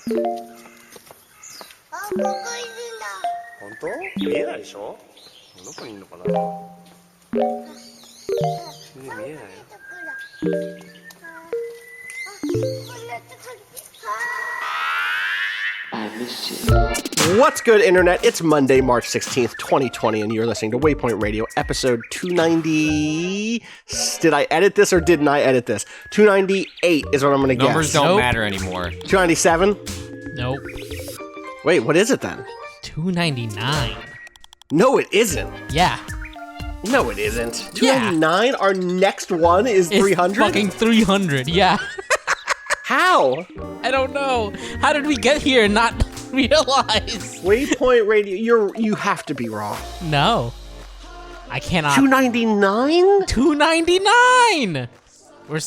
本当？見えないでしょ？どこにいるのかな？見えないよ。What's good, Internet? It's Monday, March 16th, 2020, and you're listening to Waypoint Radio, episode 290. Did I edit this or didn't I edit this? 298 is what I'm going to guess. Numbers don't matter anymore. 297? Nope. Wait, what is it then? 299. No, it isn't. Yeah. No, it isn't. 299? Our next one is 300? It's fucking 300, yeah. How? I don't know. How did we get here and not realize? Waypoint Radio, you have to be wrong. No. I cannot. 299? 299!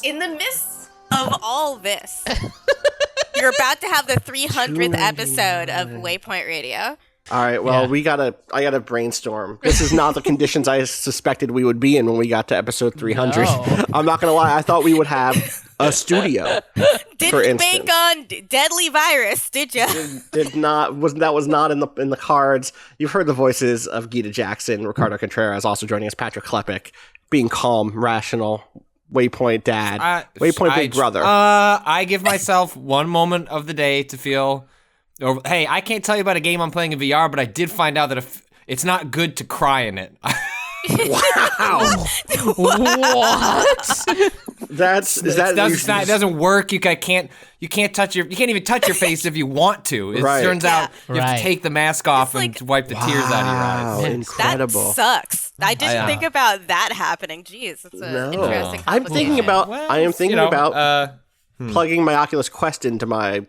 In the midst of all this, you're about to have the 300th episode of Waypoint Radio. All right, well, Yeah. I gotta brainstorm. This is not the conditions I suspected we would be in when we got to episode 300. No. I'm not gonna lie, I thought we would have a studio. Didn't bank on deadly virus, did you? That was not in the cards. You've heard the voices of Gita Jackson, Ricardo Contreras, also joining us, Patrick Klepek, being calm, rational, Waypoint dad, Waypoint big brother. I give myself one moment of the day to feel. Or, hey, I can't tell you about a game I'm playing in VR, but I did find out that if it's not good to cry in it. Wow! What? It doesn't work. You can't even touch your face if you want to. It turns out you have to take the mask off and wipe the tears out of your eyes. Wow, incredible. That sucks. I didn't think about that happening. Jeez, it's an interesting I'm thinking about. I am thinking about plugging my Oculus Quest into my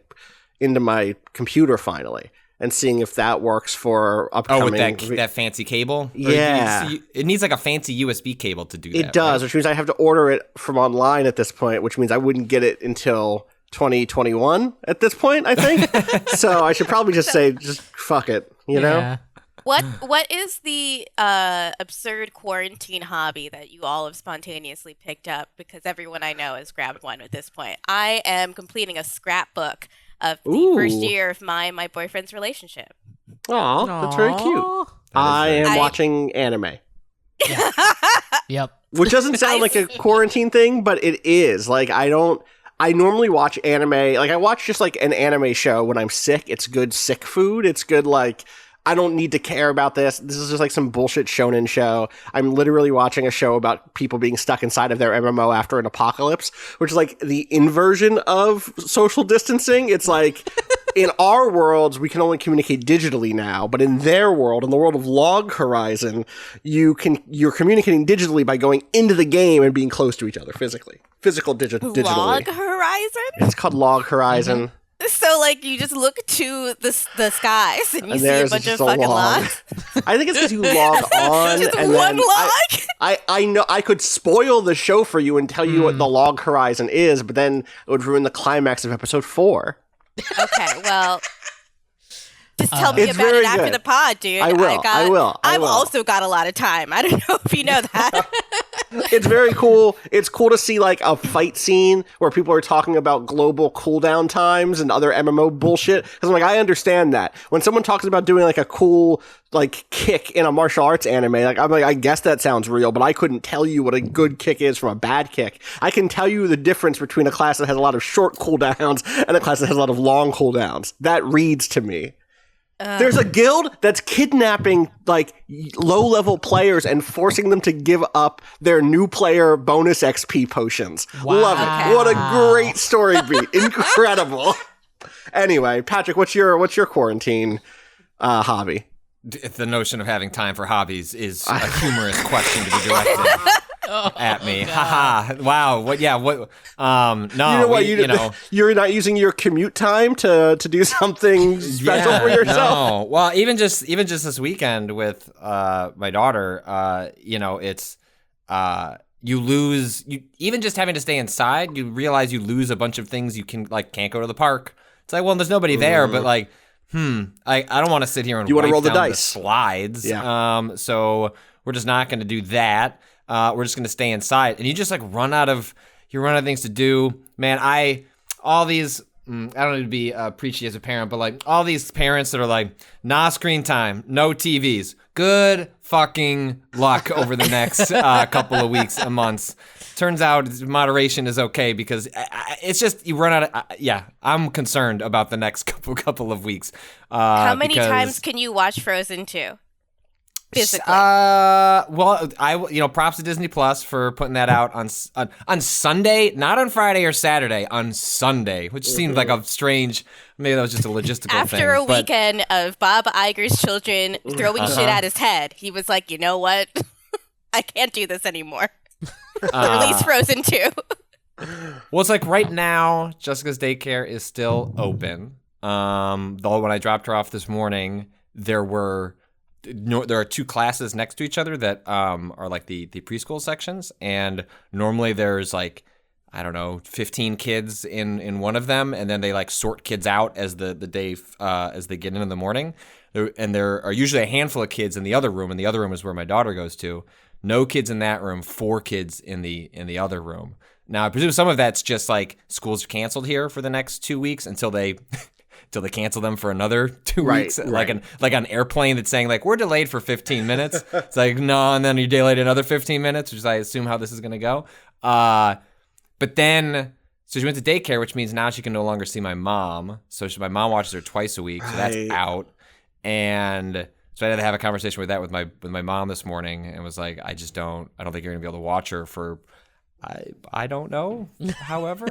computer finally and seeing if that works for upcoming. With that fancy cable? Yeah. It needs like a fancy USB cable to do that. It does, which means I have to order it from online at this point, which means I wouldn't get it until 2021 at this point, I think. So I should probably just say, just fuck it, you know? What is the absurd quarantine hobby that you all have spontaneously picked up? Because everyone I know has grabbed one at this point. I am completing a scrapbook of the first year of my boyfriend's relationship. Aw, that's very cute. I am watching anime. Yeah. Yep. Which doesn't sound like a quarantine thing, but it is. Like, I normally watch anime. Like, I watch just like an anime show when I'm sick. It's good sick food. It's good, like, I don't need to care about this. This is just like some bullshit shonen show. I'm literally watching a show about people being stuck inside of their MMO after an apocalypse, which is like the inversion of social distancing. It's like in our worlds, we can only communicate digitally now, but in their world, in the world of Log Horizon, you're communicating digitally by going into the game and being close to each other physically. Digitally. Log Horizon? It's called Log Horizon. So, like, you just look to the skies and you see a bunch of fucking log. logs? I think it's because you log on. Just and one log? I know I could spoil the show for you and tell you what the Log Horizon is, but then it would ruin the climax of episode 4. Okay, well, just tell me about it after the pod, dude. I will. I've also got a lot of time. I don't know if you know that. It's very cool. It's cool to see like a fight scene where people are talking about global cooldown times and other MMO bullshit. Because I'm like, I understand that. When someone talks about doing like a cool like kick in a martial arts anime, like I'm like, I guess that sounds real, but I couldn't tell you what a good kick is from a bad kick. I can tell you the difference between a class that has a lot of short cooldowns and a class that has a lot of long cooldowns. That reads to me. There's a guild that's kidnapping like low-level players and forcing them to give up their new player bonus XP potions. Wow. Love it. What a great story beat. Incredible. Anyway, Patrick, what's your quarantine hobby? The notion of having time for hobbies is a humorous question to be directed at me. Haha. Wow. What? Yeah. What? No. You know what? You're not using your commute time to do something special for yourself. No. Well, even just this weekend with my daughter, it's you lose. Even just having to stay inside, you realize you lose a bunch of things. You can't go to the park. It's like, well, there's nobody there, but like. I don't want to sit here and you wipe roll the down dice. the slides. Yeah. So we're just not going to do that. We're just going to stay inside. And you just like run out of things to do. Man, all these I don't need to be preachy as a parent, but like all these parents that are like, nah, screen time, no TVs. Good fucking luck over the next couple of weeks and months. Turns out moderation is okay because it's just you run out of. I'm concerned about the next couple of weeks. How many times can you watch Frozen 2? Physically. Props to Disney Plus for putting that out on Sunday, not on Friday or Saturday, on Sunday, which seemed like a strange. Maybe that was just a logistical thing. After a weekend of Bob Iger's children throwing shit at his head, he was like, you know what? I can't do this anymore. Release Frozen 2. Well, it's like right now, Jessica's daycare is still open. Though when I dropped her off this morning, there are 2 classes next to each other that are like the preschool sections, and normally there's like, I don't know, 15 kids in one of them, and then they like sort kids out as the day as they get in the morning. And there are usually a handful of kids in the other room, and the other room is where my daughter goes to. No kids in that room, 4 kids in the other room. Now, I presume some of that's just like schools are canceled here for the next 2 weeks until they cancel them for another 2 weeks. Right. Like an airplane that's saying like, we're delayed for 15 minutes. It's like, no, and then you're delayed another 15 minutes, which is I assume how this is going to go. But then, so she went to daycare, which means now she can no longer see my mom. So my mom watches her twice a week, so that's out. And so I had to have a conversation with my mom this morning, and was like, I don't think you're gonna be able to watch her for, I don't know. However,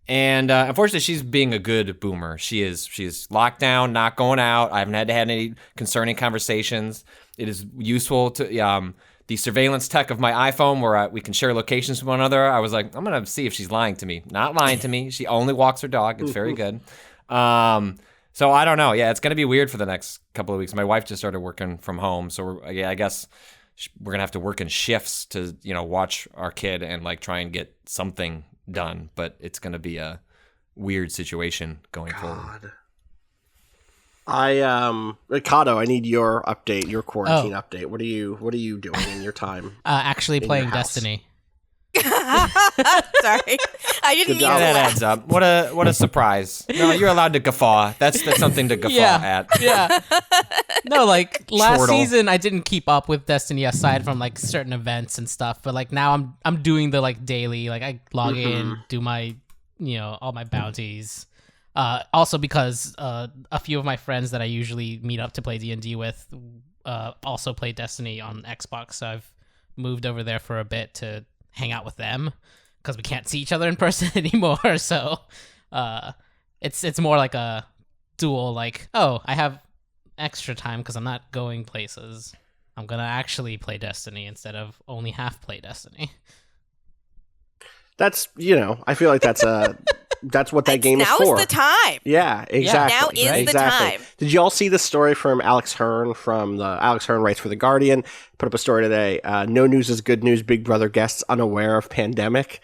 and unfortunately, she's being a good boomer. She's locked down, not going out. I haven't had to have any concerning conversations. It is useful to the surveillance tech of my iPhone, where we can share locations with one another. I was like, I'm gonna see if she's lying to me. Not lying to me. She only walks her dog. It's very good. So I don't know. Yeah, it's going to be weird for the next couple of weeks. My wife just started working from home, so I guess we're going to have to work in shifts to, watch our kid and like try and get something done. But it's going to be a weird situation going forward. Cado, I need your update, your quarantine update. What are you doing in your time? Actually playing Destiny. Sorry, I didn't mean to. That adds up. What a surprise! No, you're allowed to guffaw. That's something to guffaw at. Yeah. No, like last season, I didn't keep up with Destiny aside from like certain events and stuff. But like now, I'm doing the like daily. Like I log in, do my all my bounties. Also because a few of my friends that I usually meet up to play D&D with also play Destiny on Xbox. So I've moved over there for a bit to hang out with them because we can't see each other in person anymore. So it's more like a dual, like, oh, I have extra time because I'm not going places. I'm going to actually play Destiny instead of only half play Destiny. That's, I feel like that's what that game is for. Now is the time. Yeah, exactly. Now is the time. Did you all see the story from Alex Hearn Alex Hearn writes for The Guardian? Put up a story today. No news is good news. Big Brother guests unaware of pandemic.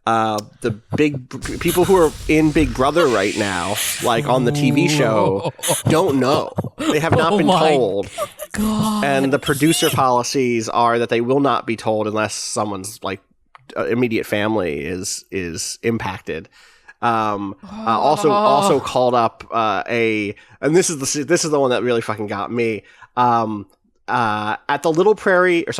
The big people who are in Big Brother right now, like on the TV show, don't know. They have not been told. God. And the producer policies are that they will not be told unless someone's like immediate family is impacted. Also called up and this is the one that really fucking got me. At the Little Paradise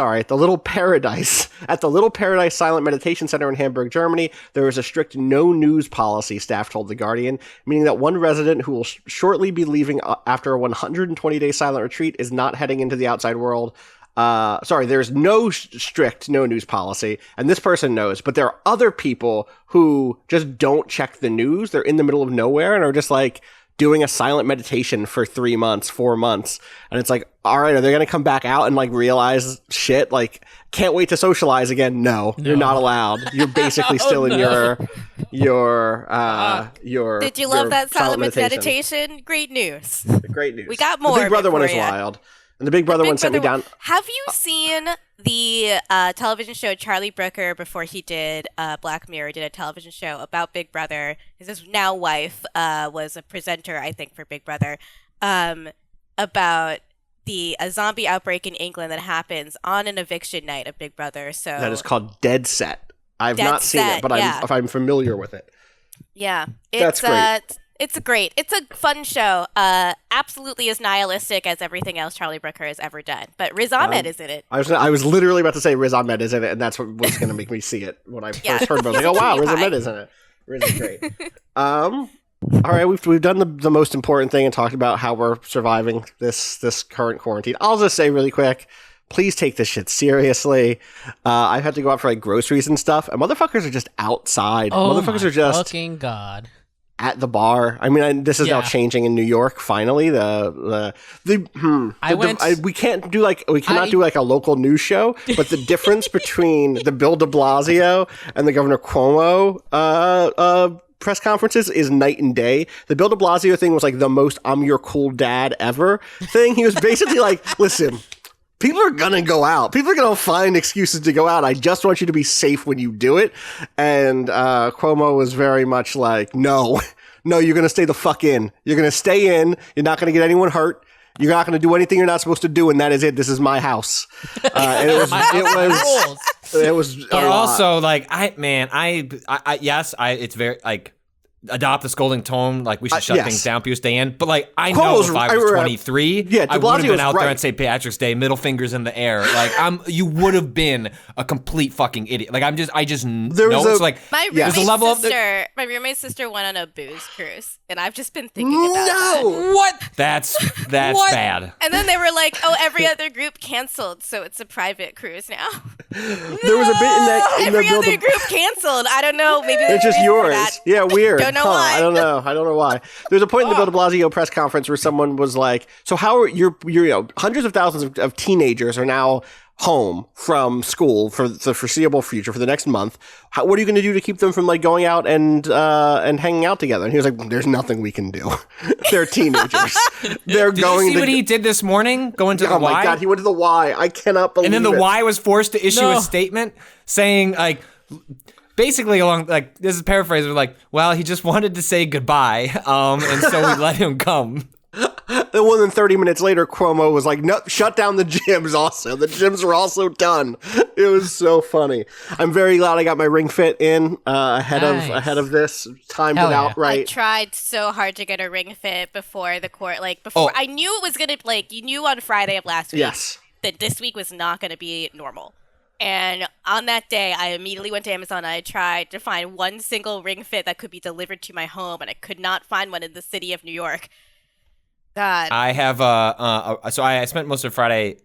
Silent Meditation Center in Hamburg, Germany, there is a strict no news policy, staff told The Guardian, meaning that one resident who will shortly be leaving after a 120-day silent retreat is not heading into the outside world. There's no strict no news policy, and this person knows, but there are other people who just don't check the news. They're in the middle of nowhere and are just like doing a silent meditation for 3 months, 4 months. And it's like, all right, are they going to come back out and like realize shit? Like, can't wait to socialize again. No. You're not allowed. You're basically still in your Did you love that silent meditation? Great news. Great news. We got more. The Big Brother one is wild. And the Big Brother one sent me down. Have you seen the television show Charlie Brooker before he did Black Mirror? Did a television show about Big Brother. His now wife was a presenter, I think, for Big Brother, about a zombie outbreak in England that happens on an eviction night of Big Brother. So that is called Dead Set. I've not seen it, but I'm familiar with it. Yeah, That's great. It's a fun show. Absolutely as nihilistic as everything else Charlie Brooker has ever done. But Riz Ahmed is in it. I was literally about to say Riz Ahmed is in it, and that's what was going to make me see it when I first heard about it. I was like, oh wow, Riz Ahmed is in it. Riz is great. All right, we've done the most important thing and talked about how we're surviving this current quarantine. I'll just say really quick, please take this shit seriously. I've had to go out for like groceries and stuff, and motherfuckers are just outside. Motherfuckers are just fucking God. At the bar. I mean, this is now changing in New York. Finally, we cannot do like a local news show, but the difference between the Bill de Blasio and the Governor Cuomo press conferences is night and day. The Bill de Blasio thing was like the most "I'm your cool dad" ever thing. He was basically like, "Listen, people are gonna go out. People are gonna find excuses to go out. I just want you to be safe when you do it." And Cuomo was very much like, no, you're gonna stay the fuck in. You're gonna stay in. You're not gonna get anyone hurt. You're not gonna do anything you're not supposed to do, and that is it. This is my house. And it was. But also, like, it's very like. Adopt the scolding tone, like we should shut things down, people stay in. But like, I know if I was 23, I would have been out there on St. Patrick's Day, middle fingers in the air. Like, you would have been a complete fucking idiot. Like, I just know. It's like my roommate's sister went on a booze cruise, and I've just been thinking about that. What? That's what? Bad. And then they were like, "Oh, every other group canceled, so it's a private cruise now." There was a bit in that. Every other group canceled. I don't know. Maybe it's just yours. Yeah, weird. Don't know why. I don't know why. There's a point in the Bill de Blasio press conference where someone was like, "So how are hundreds of thousands of teenagers are now home from school for the foreseeable future for the next month. What are you going to do to keep them from like going out and hanging out together?" And he was like, "There's nothing we can do. They're teenagers. They're Did going." You see what he did this morning? Going to the Y. Oh my God, he went to the Y. I cannot believe it. And then the Y was forced to issue a statement saying like. Basically, along like this is paraphrasing, like, well, he just wanted to say goodbye, and so we let him come. Well, then 30 minutes later, Cuomo was like, "No, shut down the gyms. Also, the gyms were also done." It was so funny. I'm very glad I got my Ring Fit in ahead of this. Timed it out right. I tried so hard to get a Ring Fit before the court. Like before, I knew it was gonna you knew on Friday of last week that this week was not gonna be normal. And on that day, I immediately went to Amazon and I tried to find one single Ring Fit that could be delivered to my home, and I could not find one in the city of New York. God. I have so I spent most of Friday,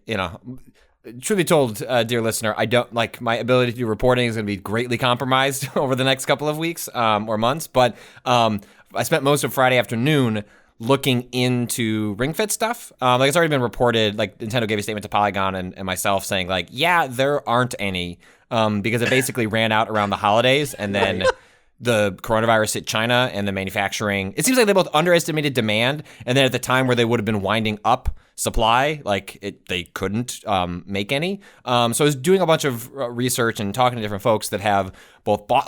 truly told, dear listener, I don't like my ability to do reporting is going to be greatly compromised over the next couple of weeks or months. But I spent most of Friday afternoon looking into Ring Fit stuff. Like it's already been reported, like Nintendo gave a statement to Polygon and myself saying like, yeah, there aren't any because it basically ran out around the holidays and then the coronavirus hit China and the manufacturing. It seems like they both underestimated demand and then at the time where they would have been winding up supply, they couldn't make any. So I was doing a bunch of research and talking to different folks that have both bought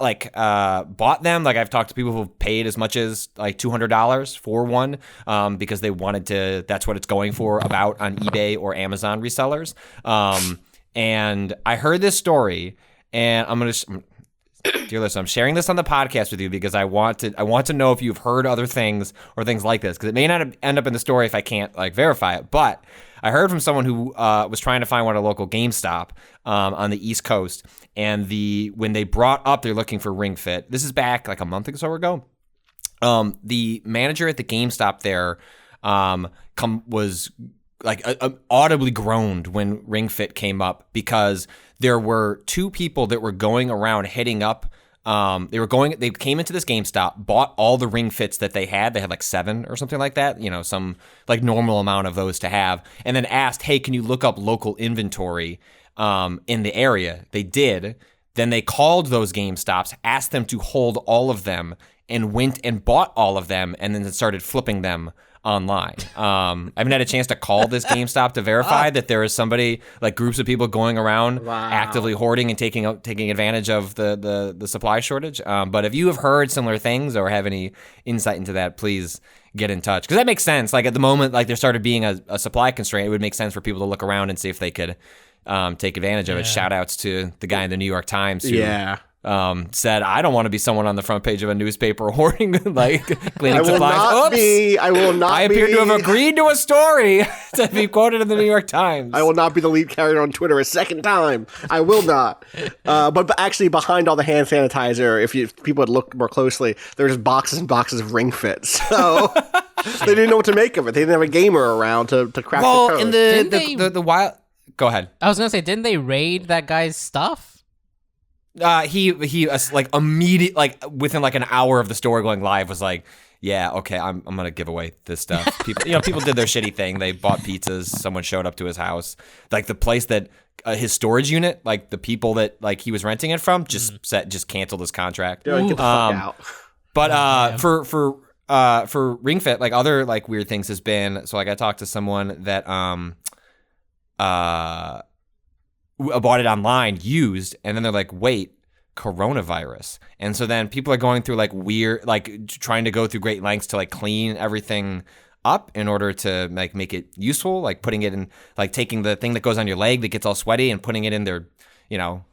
them. Like I've talked to people who've paid as much as like $200 for one because they wanted to. That's what it's going for about on eBay or Amazon resellers. And I heard this story, and dear listener, I'm sharing this on the podcast with you because I want to know if you've heard other things or things like this, because it may not end up in the story if I can't verify it. But I heard from someone who was trying to find one at a local GameStop on the East Coast, and when they brought up they're looking for Ring Fit. This is back like a month or so ago. The manager at the GameStop there was audibly groaned when Ring Fit came up because there were two people that were going around hitting up. They came into this GameStop, bought all the Ring Fits that they had. They had like 7 or something like that, some like normal amount of those to have, and then asked, "Hey, can you look up local inventory in the area?" They did. Then they called those GameStops, asked them to hold all of them, and went and bought all of them, and then started flipping them online. I haven't had a chance to call this GameStop to verify that there is somebody, like groups of people going around actively hoarding and taking advantage of the supply shortage. But if you have heard similar things or have any insight into that, please get in touch. Because that makes sense. Like at the moment, like there started being a supply constraint, it would make sense for people to look around and see if they could take advantage of it. Shout outs to the guy in the New York Times who said, I don't want to be someone on the front page of a newspaper hoarding like cleaning I will supplies. not be. I will not. I appear to have agreed to a story to be quoted in the New York Times. I will not be the lead character on Twitter a second time. I will not. But actually, behind all the hand sanitizer, if people would look more closely, there's boxes and boxes of Ring Fit. So they didn't know what to make of it. They didn't have a gamer around to crack the code. In the wild. Go ahead. I was gonna say, didn't they raid that guy's stuff? He like immediate, like within like an hour of the store going live was like, yeah, okay, I'm gonna give away this stuff. People did their shitty thing. They bought pizzas. Someone showed up to his house. Like the place that his storage unit, like the people that like he was renting it from, just canceled his contract. Get the fuck out. But for Ring Fit, like other like weird things has been. So like I talked to someone that bought it online used, and then they're like, wait, coronavirus. And so then people are going through like weird, like trying to go through great lengths to like clean everything up in order to like make it useful, like putting it in, like taking the thing that goes on your leg that gets all sweaty and putting it in their,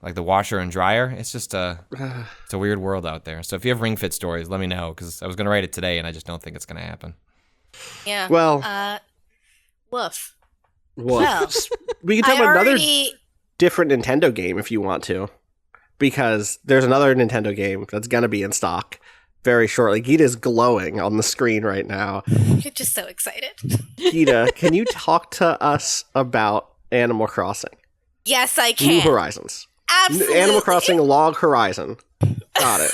like the washer and dryer. It's just it's a weird world out there. So if you have Ring Fit stories, let me know, because I was going to write it today and I just don't think it's going to happen. Yeah. Well, woof. Well, we can talk about another different Nintendo game if you want to, because there's another Nintendo game that's going to be in stock very shortly. Gita's glowing on the screen right now. You're just so excited. Gita, can you talk to us about Animal Crossing? Yes, I can. New Horizons. Absolutely. Animal Crossing Log Horizon. Got it.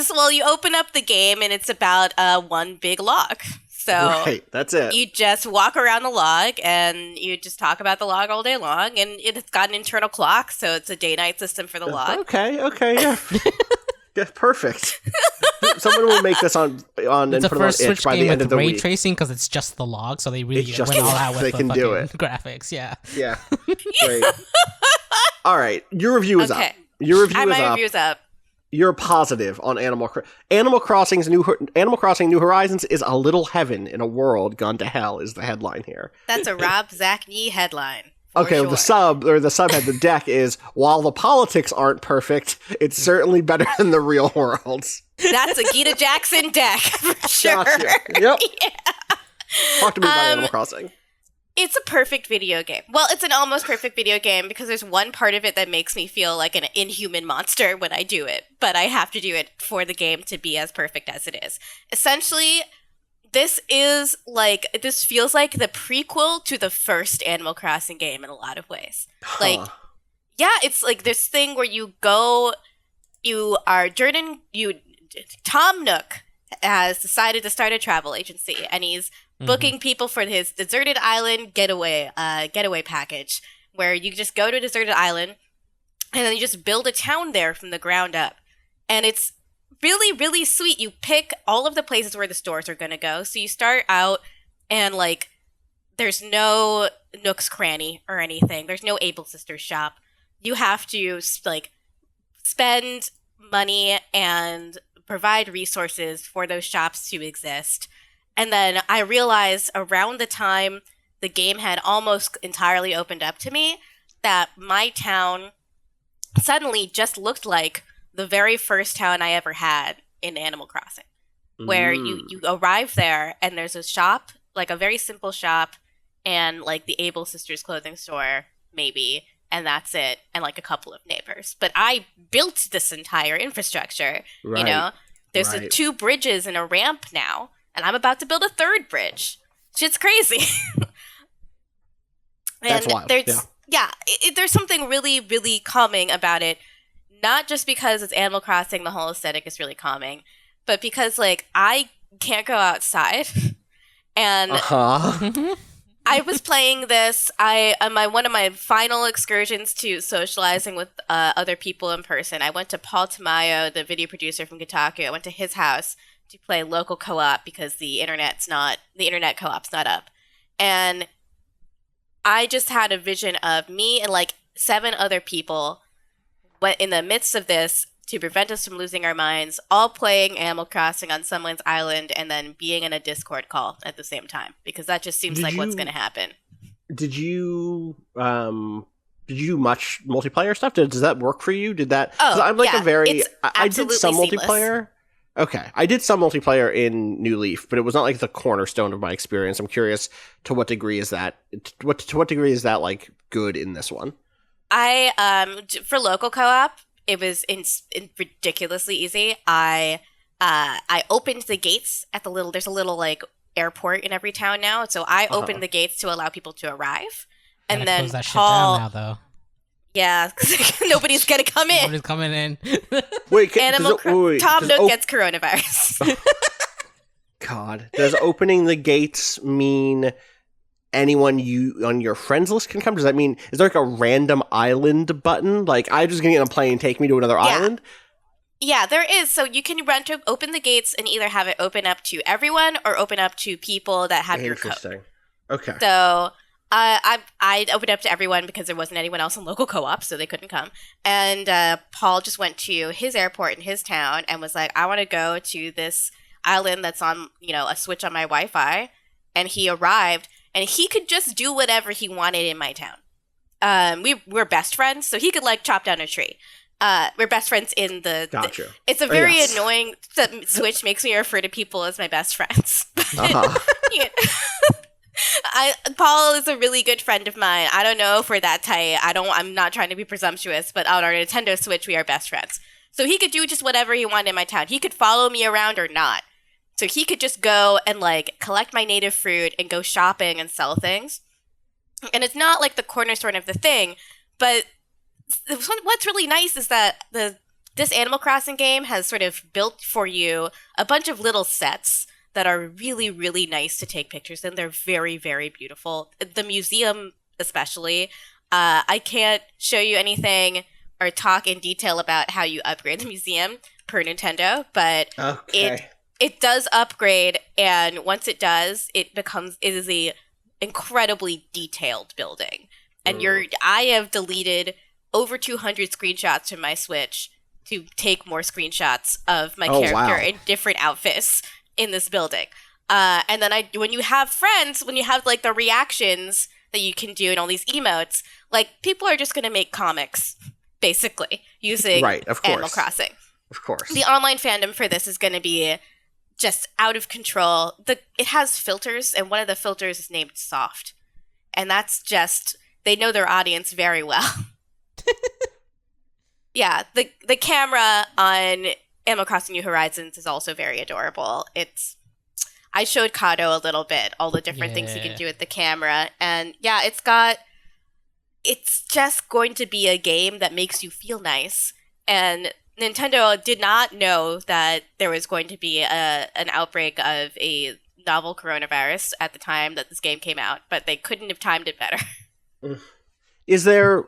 Well, you open up the game and it's about one big log. So right, that's it. You just walk around the log and you just talk about the log all day long, and it's got an internal clock, so it's a day-night system for the log. Okay, yeah. Yeah, perfect. Someone will make this on and put it on itch by the end of the week. Ray tracing, because it's just the log, so they really went all out with the fucking graphics. Yeah. Great. All right, your review is up. My review is up. You're positive on Animal Crossing New Horizons is a little heaven in a world gone to hell is the headline here. That's a Rob Zachney headline. Okay, sure. The subhead, the deck is, while the politics aren't perfect, it's certainly better than the real world. That's a Gita Jackson deck, for sure. Gotcha. Yep. Yeah. Talk to me about Animal Crossing. It's a perfect video game. Well, it's an almost perfect video game because there's one part of it that makes me feel like an inhuman monster when I do it, but I have to do it for the game to be as perfect as it is. Essentially, this feels like the prequel to the first Animal Crossing game in a lot of ways. Huh. It's like this thing where Tom Nook has decided to start a travel agency, and he's booking people for his deserted island getaway package, where you just go to a deserted island and then you just build a town there from the ground up. And it's really, really sweet. You pick all of the places where the stores are going to go. So you start out and there's no Nook's Cranny or anything. There's no Able Sisters shop. You have to spend money and provide resources for those shops to exist. And then I realized around the time the game had almost entirely opened up to me that my town suddenly just looked like the very first town I ever had in Animal Crossing, where you arrive there and there's a shop, like a very simple shop, and like the Able Sisters clothing store, maybe, and that's it, and like a couple of neighbors. But I built this entire infrastructure, There's 2 bridges and a ramp now. And I'm about to build a 3rd bridge. Shit's crazy. That's wild. There's something really, really calming about it. Not just because it's Animal Crossing, the whole aesthetic is really calming, but because I can't go outside. And I was playing this. One of my final excursions to socializing with other people in person. I went to Paul Tamayo, the video producer from Kotaku. I went to his house to play local co-op because the internet co-op's not up. And I just had a vision of me and 7 other people in the midst of this to prevent us from losing our minds, all playing Animal Crossing on someone's island and then being in a Discord call at the same time, because that just seems like what's going to happen. Did you did you do much multiplayer stuff? Does that work for you? Did that? Oh, I'm like yeah, a very. it's I did some seamless. multiplayer. Okay, I did some multiplayer in New Leaf, but it was not like the cornerstone of my experience. I'm curious to what degree is that? To what degree is that like good in this one? For local co-op, it was ridiculously easy. I opened the gates at there's a little like airport in every town now, so I opened the gates to allow people to arrive, and then close that Paul. shit down now, though. Yeah, nobody's gonna come in. Nobody's coming in. Wait, Tom Nook gets coronavirus. God, does opening the gates mean anyone you on your friends list can come? Does that mean is there like a random island button? Like I'm just gonna get on a plane, take me to another island? Yeah, there is. So you can open the gates and either have it open up to everyone or open up to people that have your code. Interesting. Okay. So I opened up to everyone because there wasn't anyone else in local co-op, so they couldn't come. And Paul just went to his airport in his town and was like, I want to go to this island that's on, a switch on my Wi-Fi. And he arrived, and he could just do whatever he wanted in my town. We're best friends, so he could, chop down a tree. We're best friends in the... Gotcha. It's a very annoying... The switch makes me refer to people as my best friends. Paul is a really good friend of mine. I don't know if we're that tight. I'm not trying to be presumptuous, but on our Nintendo Switch, we are best friends. So he could do just whatever he wanted in my town. He could follow me around or not. So he could just go and collect my native fruit and go shopping and sell things. And it's not like the cornerstone of the thing, but what's really nice is that this Animal Crossing game has sort of built for you a bunch of little sets that are really, really nice to take pictures in. They're very, very beautiful. The museum especially. I can't show you anything or talk in detail about how you upgrade the museum per Nintendo, but it does upgrade, and once it does, it is a incredibly detailed building. And I have deleted over 200 screenshots from my Switch to take more screenshots of my character in different outfits in this building. And then when you have friends, when you have the reactions that you can do and all these emotes, people are just going to make comics, basically, using Animal Crossing. Of course. The online fandom for this is going to be just out of control. It has filters, and one of the filters is named Soft. And that's just, they know their audience very well. Yeah, the camera on Animal Crossing New Horizons is also very adorable. I showed Cado a little bit, all the different things you can do with the camera. And yeah, it's just going to be a game that makes you feel nice. And Nintendo did not know that there was going to be an outbreak of a novel coronavirus at the time that this game came out, but they couldn't have timed it better. Is there...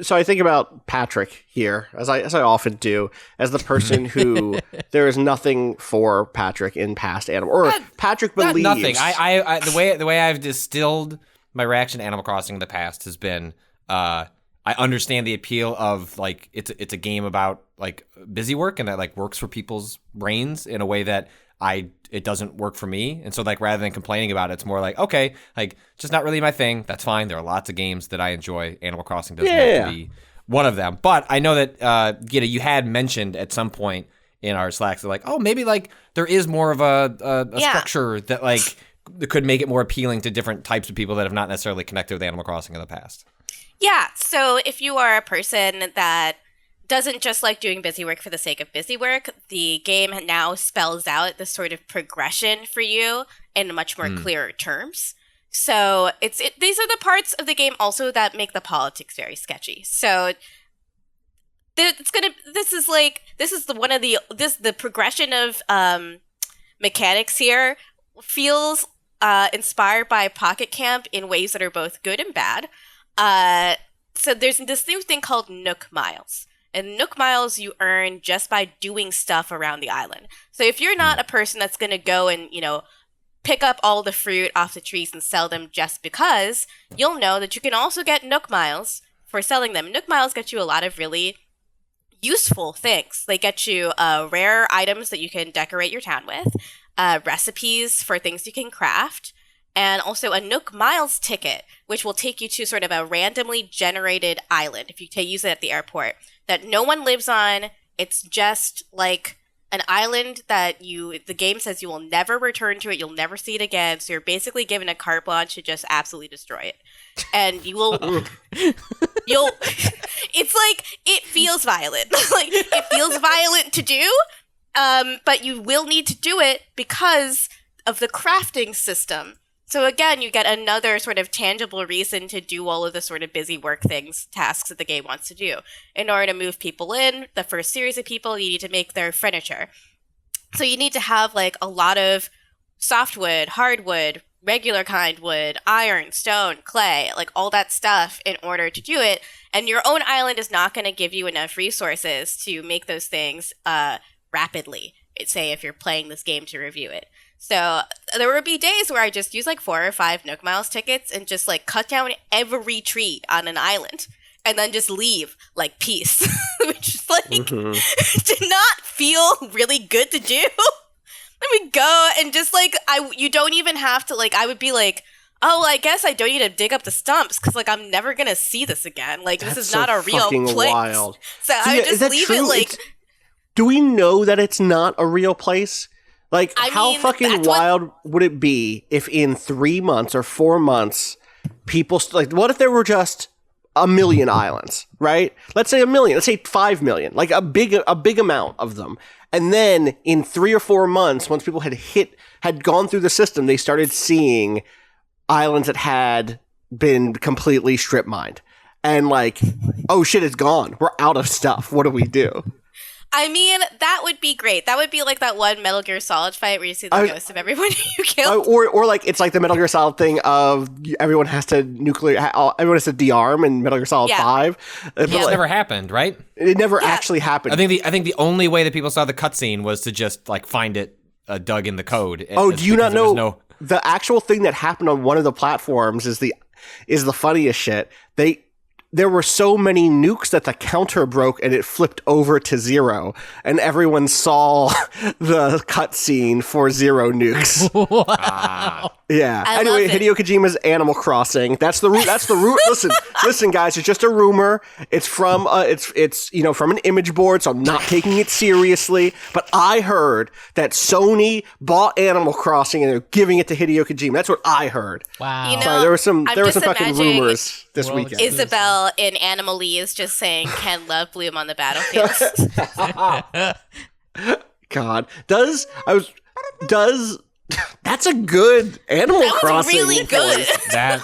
So I think about Patrick here, as I often do, as the person who there is nothing for Patrick in past Animal, or Patrick believes nothing. I the way I've distilled my reaction to Animal Crossing in the past has been I understand the appeal of it's a game about busy work and that works for people's brains in a way that it doesn't work for me. And so rather than complaining about it, it's more okay, just not really my thing. That's fine. There are lots of games that I enjoy. Animal Crossing doesn't have to be one of them. But I know that Gita, you had mentioned at some point in our Slacks that maybe there is more of a structure that that could make it more appealing to different types of people that have not necessarily connected with Animal Crossing in the past. Yeah. So if you are a person that doesn't just like doing busy work for the sake of busy work, the game now spells out this sort of progression for you in much more clearer terms. So these are the parts of the game also that make the politics very sketchy. So the progression of mechanics here feels inspired by Pocket Camp in ways that are both good and bad. So there's this new thing called Nook Miles. And Nook Miles you earn just by doing stuff around the island. So if you're not a person that's going to go and, pick up all the fruit off the trees and sell them just because, you'll know that you can also get Nook Miles for selling them. Nook Miles get you a lot of really useful things. They get you rare items that you can decorate your town with, recipes for things you can craft, and also a Nook Miles ticket, which will take you to sort of a randomly generated island if you use it at the airport that no one lives on. It's just like an island that the game says you will never return to it, you'll never see it again, so you're basically given a carte blanche to just absolutely destroy it. And you will it's like, it feels violent. Like, it feels violent to do, but you will need to do it because of the crafting system. So again, you get another sort of tangible reason to do all of the sort of busy work tasks that the game wants to do. In order to move people in, the first series of people, you need to make their furniture. So you need to have like a lot of softwood, hardwood, regular kind wood, iron, stone, clay, like all that stuff in order to do it. And your own island is not going to give you enough resources to make those things rapidly, say if you're playing this game to review it. So there would be days where I just use like 4 or 5 Nook Miles tickets and just like cut down every tree on an island and then just leave like peace, which is like did not feel really good to do. Let me go and just like you don't even have to like, I would be like, oh, well, I guess I don't need to dig up the stumps because like I'm never gonna see this again. Like this is not a real place. Wild. So I would just leave it like. Do we know that it's not a real place? Like, how fucking wild would it be if in 3 months or 4 months, people, like, what if there were just 1 million islands, right? Let's say 1 million, let's say 5 million, like a big amount of them. And then in 3 or 4 months, once people had gone through the system, they started seeing islands that had been completely strip mined. And like, oh shit, it's gone. We're out of stuff. What do we do? I mean, that would be great. That would be like that one Metal Gear Solid fight where you see the ghost of everyone you killed. Or like, it's like the Metal Gear Solid thing of everyone has to dearm in Metal Gear Solid 5. It's never happened, right? It never actually happened. I think the only way that people saw the cutscene was to just like find it dug in the code. Do you not know the actual thing that happened on one of the platforms is the funniest shit. There were so many nukes that the counter broke and it flipped over to 0, and everyone saw the cutscene for 0 nukes. Wow. Yeah. I anyway, love it. Hideo Kojima's Animal Crossing. That's the root. Listen, guys. It's just a rumor. It's from from an image board, so I'm not taking it seriously. But I heard that Sony bought Animal Crossing and they're giving it to Hideo Kojima. That's what I heard. Wow. You know, Sorry, there were some just fucking imagining rumors this weekend. Isabel in Animalese just saying Ken Love bloom on the battlefield. God, that's a good Animal Crossing. That was really good. That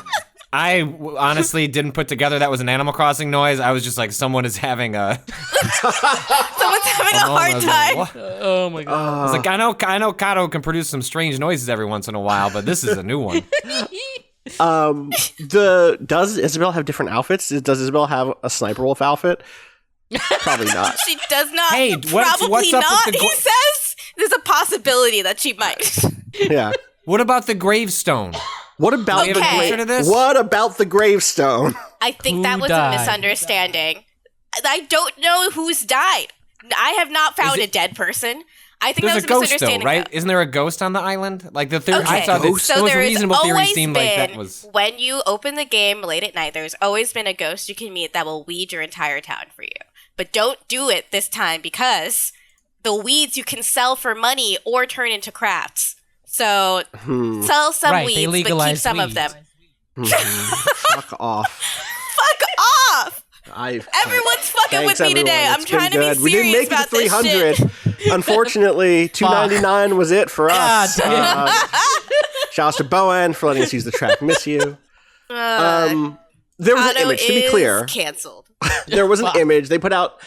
I honestly didn't put together that was an Animal Crossing noise. I was just like, someone's having a hard time. Oh my god. I was like, I know Cado can produce some strange noises every once in a while, but this is a new one. Does Isabel have different outfits? Does Isabel have a Sniper Wolf outfit? Probably not. She does not. Hey, probably what's up not. with the He says there's a possibility that she might. Yeah. What about the gravestone? What about What about the gravestone? I think Who that was died? a misunderstanding. I don't know who's died. I have not found a dead person. I think There's that was a ghost, though, misunderstanding. right? Isn't there a ghost on the island? Like the theory, I Okay. saw this. So There was a there has reasonable theory always seemed been, like that was. when you open the game late at night, there's always been a ghost you can meet that will weed your entire town for you. But don't do it this time because the weeds you can sell for money or turn into crafts. So sell some Right, they weeds, but keep legalized some of weeds. them. Fuck off. Fuck off! Everyone's fucking with me today. I'm trying to be We didn't serious make it to about this 300. shit. Unfortunately, $2.99 was it for us. God Shout out to Bowen for letting us use the track "Miss You." There was an Cado image, to be is clear. canceled. There was an image. They put out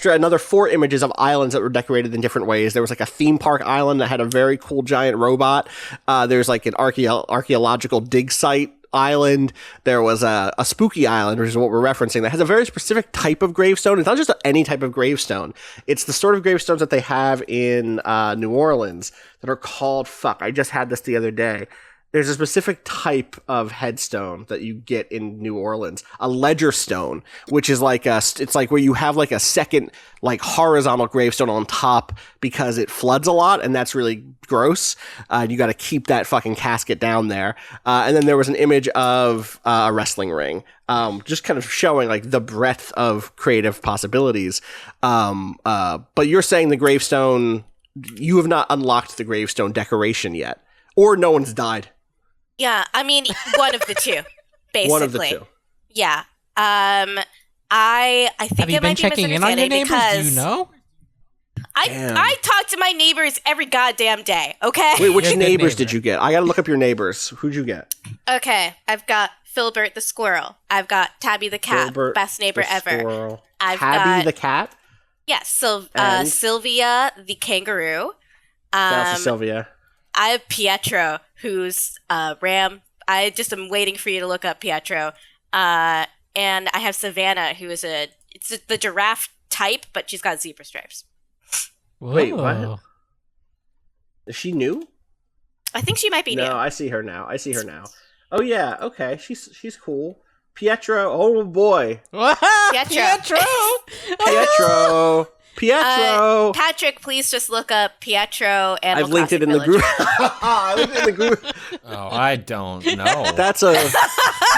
another 4 images of islands that were decorated in different ways. There was like a theme park island that had a very cool giant robot. There's like an archaeological dig site island. There was a spooky island, which is what we're referencing, that has a very specific type of gravestone. It's not just any type of gravestone. It's the sort of gravestones that they have in New Orleans that are called, I just had this the other day. There's a specific type of headstone that you get in New Orleans, a ledger stone, which is like it's like where you have like a second like horizontal gravestone on top because it floods a lot, and that's really gross. And you got to keep that fucking casket down there. And then there was an image of a wrestling ring, just kind of showing like the breadth of creative possibilities. But you're saying the gravestone, you have not unlocked the gravestone decoration yet, or no one's died. Yeah, I mean, one of the two, basically. One of the two. Yeah. I think Have you it been might be checking in on your neighbors? Do you because know? I talk to my neighbors every goddamn day, okay? Wait, which You're a good neighbors neighbor. did you get? I gotta look up your neighbors. Who'd you get? Okay, I've got Filbert the squirrel. I've got Tabby the cat, Filbert best neighbor the ever. squirrel. I've Tabby got the cat? yes, And? Sylvia the kangaroo. That's Sylvia. I have Pietro, who's Ram. I just am waiting for you to look up Pietro. And I have Savannah, who is it's the giraffe type, but she's got zebra stripes. Wait, what? Whoa. Is she new? I think she might be No, new. I see her now. Oh yeah, okay. She's cool. Pietro, oh boy. Pietro. Pietro. Patrick, please just look up Pietro Animal I've linked it in Crossing the Village. group. I linked it in the group. Oh, I don't know. That's a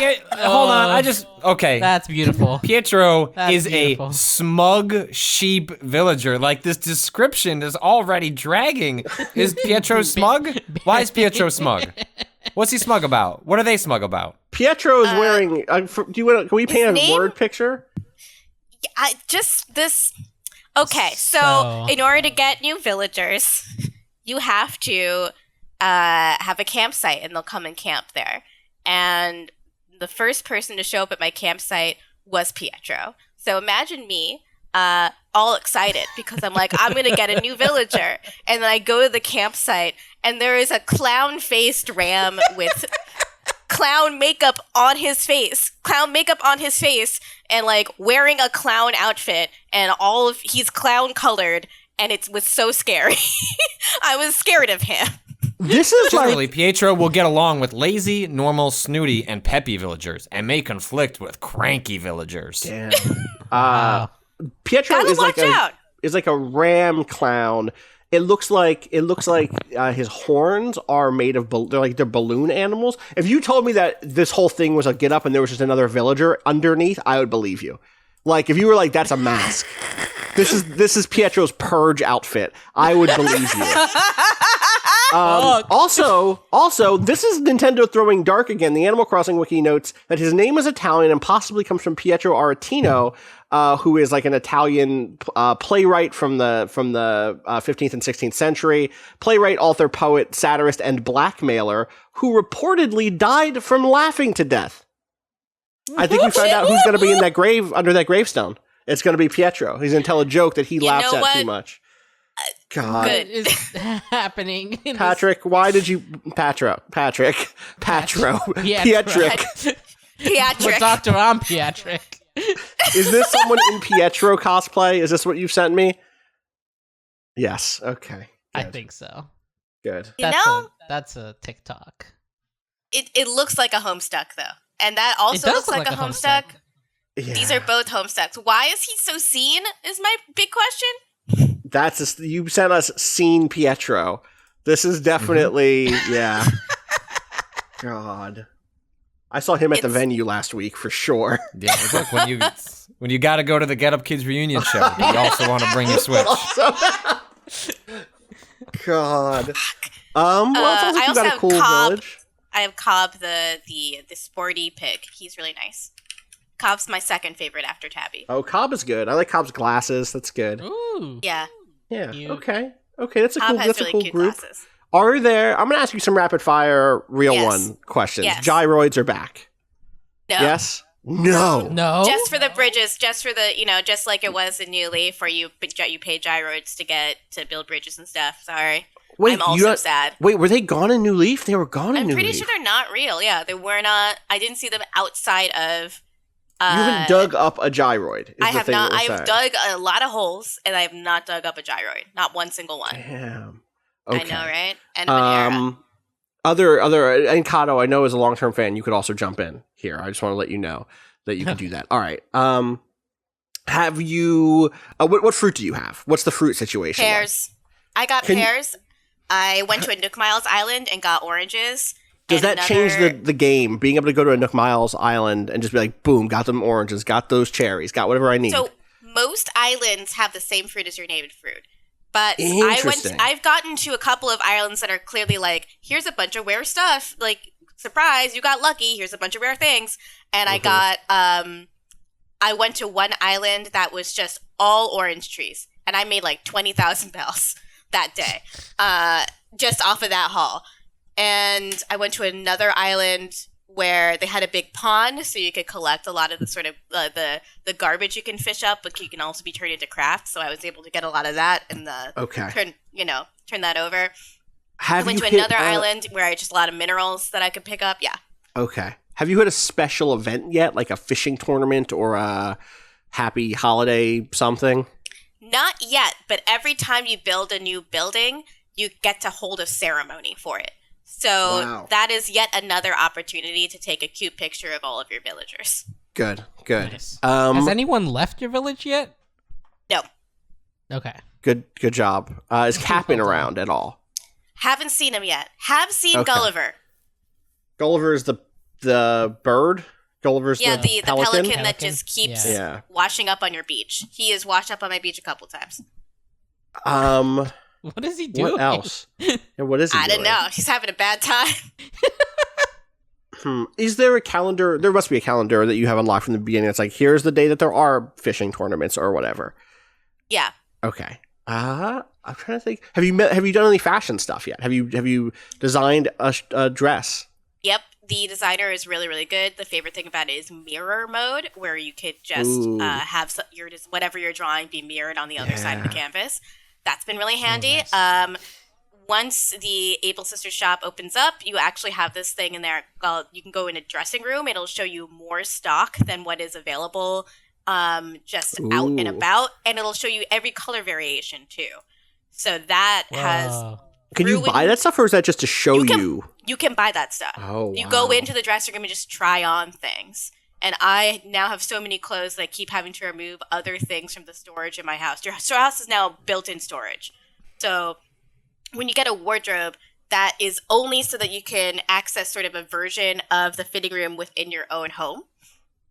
Yeah, hold on. Okay. That's beautiful. Pietro That's is beautiful. a smug sheep villager. Like, this description is already dragging. Is Pietro smug? Why is Pietro smug? What's he smug about? What are they smug about? Pietro is wearing. Can we paint a name? word picture? Okay, so in order to get new villagers, you have to have a campsite, and they'll come and camp there. And the first person to show up at my campsite was Pietro. So imagine me all excited because I'm like, I'm going to get a new villager. And then I go to the campsite, and there is a clown-faced ram with clown makeup on his face, and like wearing a clown outfit, and he's clown colored, and it was so scary. I was scared of him. This is Generally, like Pietro will get along with lazy, normal, snooty, and peppy villagers, and may conflict with cranky villagers. damn. Wow. Pietro Gotta watch out. is like a ram clown. It looks like his horns are made of they're balloon animals. If you told me that this whole thing was a get up and there was just another villager underneath, I would believe you. Like if you were like, that's a mask. This is Pietro's purge outfit. I would believe you. Also, this is Nintendo throwing dark again. The Animal Crossing wiki notes that his name is Italian and possibly comes from Pietro Aretino, who is like an Italian playwright from the 15th and 16th century, playwright, author, poet, satirist, and blackmailer who reportedly died from laughing to death. I think we found out who's going to be in that grave under that gravestone. It's going to be Pietro. He's going to tell a joke that he laughs know at what? too much. God. What is happening? in this- Patrick, why did you... Patro. Pietro. Pietrick. But Doctor, I'm Pietrick. Is this someone in Pietro cosplay? Is this what you've sent me? Yes. Okay. I Good. think so. Good. That's a TikTok. It looks like a Homestuck though, and that also does looks look like a like a Homestuck. Yeah. These are both Homestucks. Why is he so seen? Is my big question. You sent us Scene Pietro. This is definitely... Yeah. God. I saw him at the venue last week for sure. Yeah, look, when you got to go to the Get Up Kids reunion show, you also want to bring your Switch. God. Well, it sounds like I you also got a have cool Cobb. village. I have Cobb, the sporty pig. He's really nice. Cobb's my second favorite after Tabby. Oh, Cobb is good. I like Cobb's glasses. That's good. Ooh. Yeah, Yeah. Cute. Okay. That's a Cobb cool. has That's really a cool cute group. glasses. Are there? I'm gonna ask you some rapid fire real Yes. one questions. Yes. Gyroids are back. No. Yes. No. No. Just for the bridges, just for the, just like it was in New Leaf, where you pay gyroids to build bridges and stuff. Sorry. Wait, I'm also sad. Wait, were they gone in New Leaf? They were gone in I'm New pretty Leaf. sure they're not real. Yeah, they were not. I didn't see them outside of. You haven't dug up a gyroid. I have not. I've dug a lot of holes, and I have not dug up a gyroid. Not one single one. Damn. Okay. I know, right? End of an era. Other and Cado, I know as a long-term fan, you could also jump in here. I just want to let you know that you can do that. All right. Have you? What fruit do you have? What's the fruit situation? Pears. I got pears. I went to a Nook Miles Island and got oranges. Does that change the game? Being able to go to a Nook Miles Island and just be like, boom, got them oranges, got those cherries, got whatever I need. So most islands have the same fruit as your native fruit. But I've gotten to a couple of islands that are clearly like, here's a bunch of rare stuff. Like, surprise, you got lucky. Here's a bunch of rare things. And I got, I went to one island that was just all orange trees. And I made like 20,000 bells that day, just off of that haul. And I went to another island where they had a big pond, so you could collect a lot of the sort of the garbage you can fish up, but you can also be turned into crafts. So I was able to get a lot of that and turn that over. I went to another island where I had just a lot of minerals that I could pick up. Yeah. Okay. Have you had a special event yet, like a fishing tournament or a happy holiday something? Not yet, but every time you build a new building, you get to hold a ceremony for it. So that is yet another opportunity to take a cute picture of all of your villagers. Good. Nice. Has anyone left your village yet? No. Okay. Good job. Is Kapp'n around at all? Haven't seen him yet. Have seen Gulliver. Gulliver is the bird? Gulliver's the pelican that just keeps washing up on your beach. He has washed up on my beach a couple times. What is he doing? What else? What is he doing? I don't know. He's having a bad time. Is there a calendar? There must be a calendar that you have unlocked from the beginning. It's like, here's the day that there are fishing tournaments or whatever. Yeah. Okay. I'm trying to think. Have you done any fashion stuff yet? Have you designed a dress? Yep. The designer is really, really good. The favorite thing about it is mirror mode, where you could just have whatever you're drawing be mirrored on the other side of the canvas. That's been really handy. Nice. Once the Able Sisters shop opens up, you actually have this thing in there called, you can go in a dressing room. It'll show you more stock than what is available just out and about. And it'll show you every color variation too. So that has... Can you buy that stuff, or is that just to show you? You can buy that stuff. Oh, You go into the dressing room and just try on things. And I now have so many clothes that I keep having to remove other things from the storage in my house. Your house is now built-in storage. So when you get a wardrobe, that is only so that you can access sort of a version of the fitting room within your own home.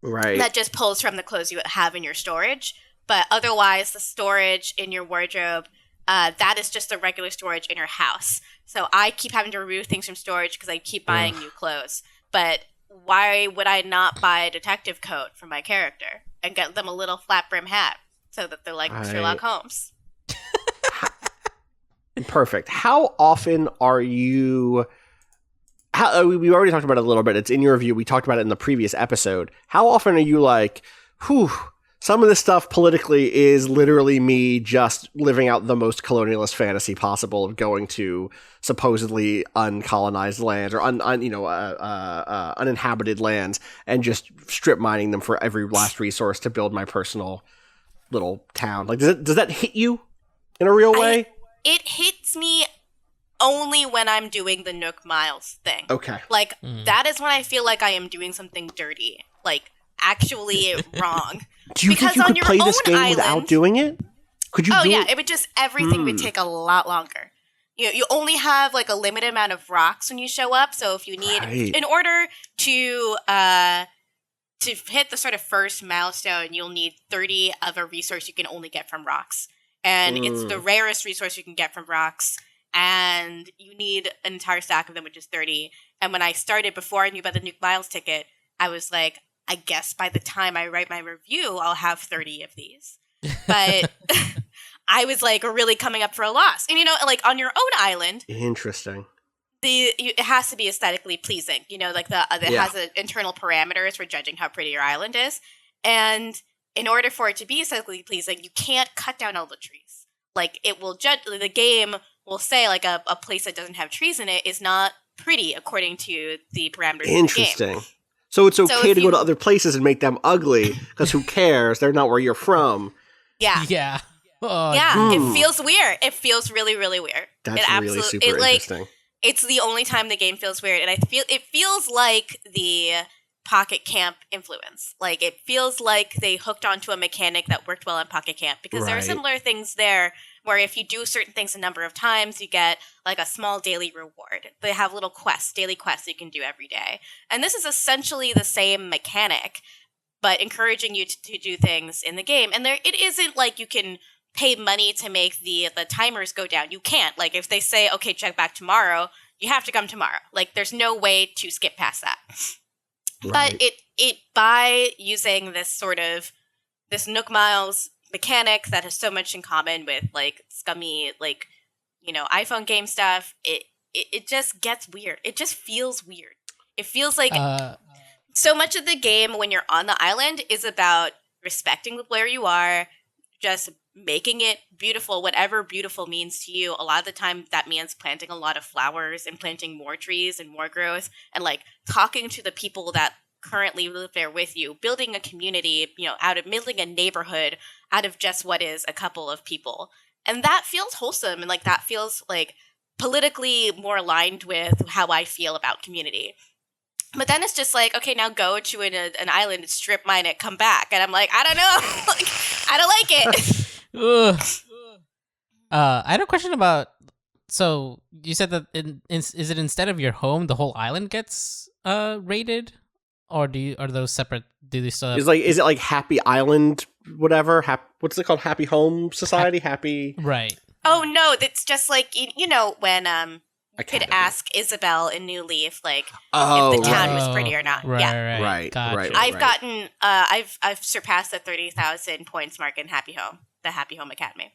Right. That just pulls from the clothes you have in your storage. But otherwise, the storage in your wardrobe, that is just the regular storage in your house. So I keep having to remove things from storage because I keep buying new clothes. But why would I not buy a detective coat for my character and get them a little flat brim hat so that they're like Sherlock Holmes? Perfect. How often are you... we already talked about it a little bit. It's in your review. We talked about it in the previous episode. How often are you like, some of this stuff politically is literally me just living out the most colonialist fantasy possible of going to supposedly uncolonized lands or uninhabited lands and just strip mining them for every last resource to build my personal little town. Like, does that hit you in a real way? It hits me only when I'm doing the Nook Miles thing. Okay. Like, that is when I feel like I am doing something dirty. Like, actually wrong. Do you think you could play this game without doing it? Could you do it? It would just, everything would take a lot longer. You only have like a limited amount of rocks when you show up. So if you need, in order to hit the sort of first milestone, you'll need 30 of a resource you can only get from rocks. And it's the rarest resource you can get from rocks. And you need an entire stack of them, which is 30. And when I started, before I knew about the Nook Miles ticket, I was like, I guess by the time I write my review, I'll have 30 of these. But I was like really coming up for a loss. And like on your own island. Interesting. It has to be aesthetically pleasing. Like it has internal parameters for judging how pretty your island is. And in order for it to be aesthetically pleasing, you can't cut down all the trees. Like it will judge, the game will say like a place that doesn't have trees in it is not pretty according to the parameters of the game. Interesting. So it's okay to go to other places and make them ugly because who cares? They're not where you're from. Yeah. Yeah. It feels weird. It feels really, really weird. That's really super interesting. It's the only time the game feels weird, and it feels like the Pocket Camp influence. Like, it feels like they hooked onto a mechanic that worked well in Pocket Camp, because there are similar things there where if you do certain things a number of times, you get like a small daily reward. They have little quests, daily quests you can do every day. And this is essentially the same mechanic, but encouraging you to do things in the game. And it isn't like you can pay money to make the timers go down. You can't. Like, if they say, okay, check back tomorrow, you have to come tomorrow. Like, there's no way to skip past that. Right. But it by using this Nook Miles mechanic that has so much in common with like scummy iPhone game stuff, it just gets weird. It just feels weird. It feels like so much of the game when you're on the island is about respecting where you are, just making it beautiful, whatever beautiful means to you. A lot of the time that means planting a lot of flowers and planting more trees and more growth, and like talking to the people that currently live there with you, building a community, building a neighborhood out of just what is a couple of people. And that feels wholesome, and like that feels like politically more aligned with how I feel about community. But then it's just like, okay, now go to an island and strip mine it, come back. And I'm like, I don't know. Like, I don't like it. I had a question about, so you said that is it instead of your home, the whole island gets raided? Or are those separate? Do they still have... Is it like Happy Island, whatever? What's it called? Happy Home Society? Happy... Right. Oh, no, it's just like, when... You could ask Isabel in New Leaf, like, if the town was pretty or not. Right. Gotcha. I've gotten, I've surpassed the 30,000 points mark in Happy Home, the Happy Home Academy.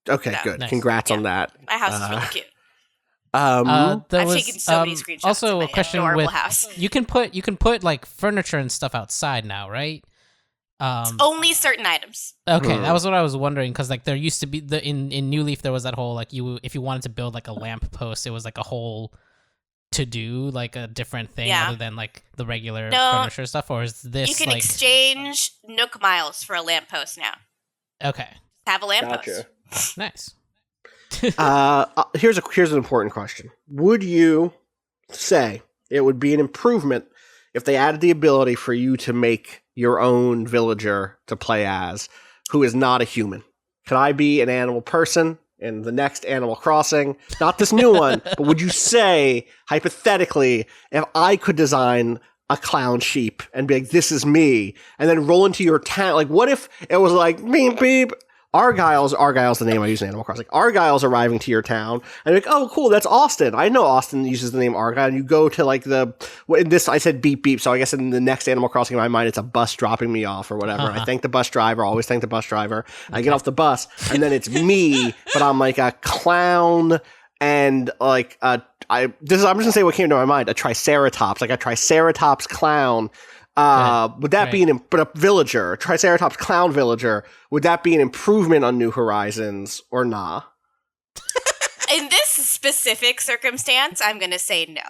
Okay, good. Nice. Congrats on that. My house is really cute. I've taken so many screenshots. Also, of a question adorable with house. you can put like furniture and stuff outside now, right? Only certain items. Okay, that was what I was wondering, because like there used to be in New Leaf there was that whole like if you wanted to build like a lamp post, it was like a whole to do, like a different thing other than like the regular furniture stuff. Or is this you can exchange Nook Miles for a lamp post now? Okay, have a lamp post. Nice. Here's an important question. Would you say it would be an improvement if they added the ability for you to make your own villager to play as, who is not a human? Could I be an animal person in the next Animal Crossing? Not this new one, but would you say, hypothetically, if I could design a clown sheep and be like, this is me, and then roll into your town, like, what if it was like, beep, beep, Argyle's the name I use in Animal Crossing. Argyle's arriving to your town, and you're like, oh, cool, that's Austin. I know Austin uses the name Argyle, and you go to like I said beep beep, so I guess in the next Animal Crossing in my mind, it's a bus dropping me off or whatever. I thank the bus driver, always thank the bus driver. Okay. I get off the bus, and then it's me, but I'm like a clown, and like I'm just gonna say what came to my mind, a Triceratops, like a Triceratops clown. Would that be but a villager, Triceratops clown villager, would that be an improvement on New Horizons or nah? In this specific circumstance, I'm going to say no.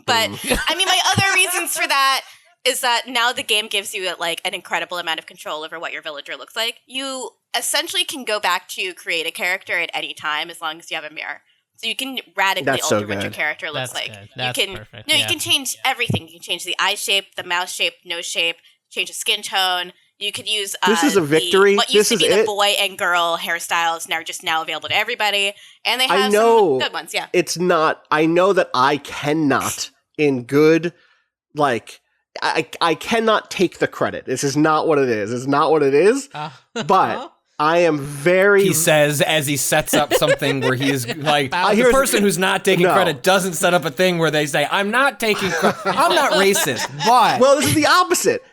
But I mean, my other reasons for that is that now the game gives you like an incredible amount of control over what your villager looks like. You essentially can go back to create a character at any time as long as you have a mirror. So you can radically alter what your character looks like. That's perfect. You can change everything. You can change the eye shape, the mouth shape, nose shape, change the skin tone. You could use this is a victory. What used to be the boy and girl hairstyles now available to everybody, and they have some good ones. Yeah, it's not. I know that I cannot in good like. I cannot take the credit. This is not what it is. It's not what it is. But I am very... He says as he sets up something where he is like, the person who's not taking credit doesn't set up a thing where they say, I'm not taking credit. I'm not racist, but... Well, this is the opposite.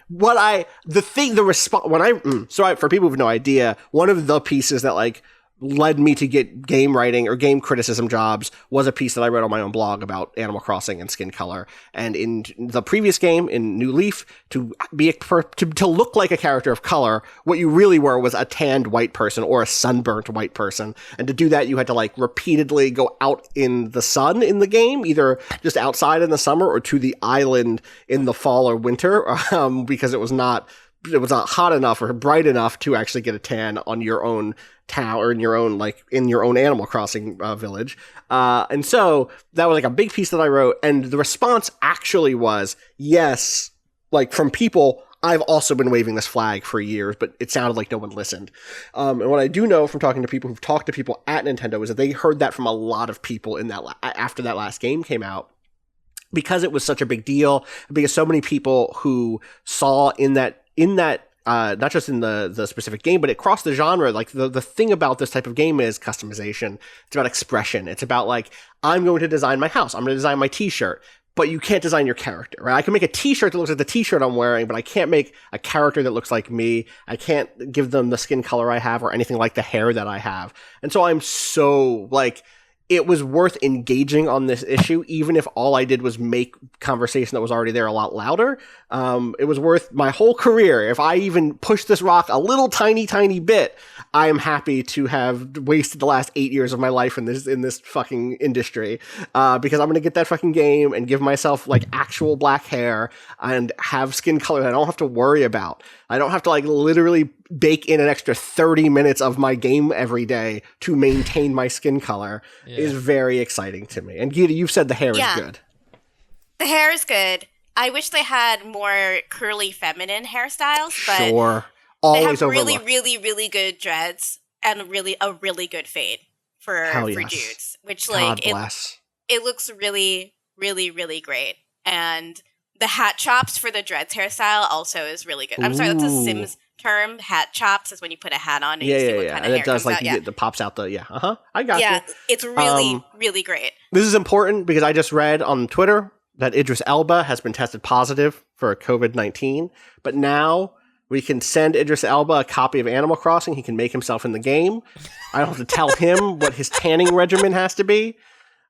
For people who have no idea, one of the pieces that like led me to get game writing or game criticism jobs was a piece that I wrote on my own blog about Animal Crossing and skin color. And in the previous game, in New Leaf, to look like a character of color, what you really were was a tanned white person or a sunburnt white person. And to do that, you had to like repeatedly go out in the sun in the game, either just outside in the summer or to the island in the fall or winter, because it was not hot enough or bright enough to actually get a tan on your own town or in your own Animal Crossing village. And so that was like a big piece that I wrote, and the response actually was yes, like from people. I've also been waving this flag for years, but it sounded like no one listened. And what I do know from talking to people who've talked to people at Nintendo is that they heard that from a lot of people in that after that last game came out, because it was such a big deal, because so many people who saw in that not just in the specific game, but across the genre, like the thing about this type of game is customization. It's about expression. It's about like, I'm going to design my house. I'm going to design my t-shirt. But you can't design your character, right? I can make a t-shirt that looks like the t-shirt I'm wearing, but I can't make a character that looks like me. I can't give them the skin color I have or anything like the hair that I have. And so I'm so, like, it was worth engaging on this issue, even if all I did was make conversation that was already there a lot louder. It was worth my whole career. If I even pushed this rock a little tiny bit, I am happy to have wasted the last 8 years of my life in this fucking industry, because I'm gonna get that fucking game and give myself like actual black hair and have skin color that I don't have to worry about. I don't have to like literally bake in an extra 30 minutes of my game every day to maintain my skin color. Is very exciting to me. And Gita, you've said the hair is good. The hair is good. I wish they had more curly feminine hairstyles, but sure. Always they have overlooked. really good dreads and a really good fade for dudes, which God bless. It looks really great. And the hat chops for the dreads hairstyle also is really good. I'm sorry, that's a Sims term. Hat chops is when you put a hat on and you see what kind of hair comes out. It pops out the I got you. Yeah, it's really great. This is important because I just read on Twitter that Idris Elba has been tested positive for COVID-19, but now we can send Idris Elba a copy of Animal Crossing. He can make himself in the game. I don't have to tell him what his tanning regimen has to be.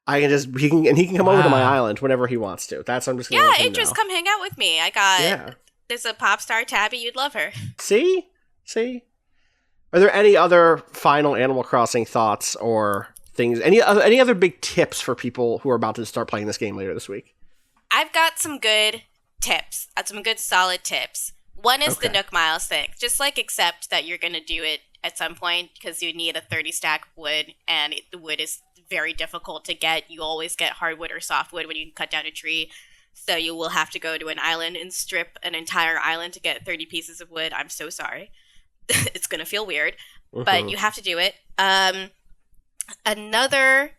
He can come over to my island whenever he wants to. I'm just gonna let him Idris, know. come hang out with me. There's a pop star Tabby, you'd love her. See? Are there any other final Animal Crossing thoughts or things? Any other big tips for people who are about to start playing this game later this week? I've got some good tips. Some good solid tips. One is the Nook Miles thing. Just like accept that you're going to do it at some point because you need a 30 stack wood, and the wood is very difficult to get. You always get hardwood or softwood when you cut down a tree. So you will have to go to an island and strip an entire island to get 30 pieces of wood. I'm so sorry. It's going to feel weird, but you have to do it. Another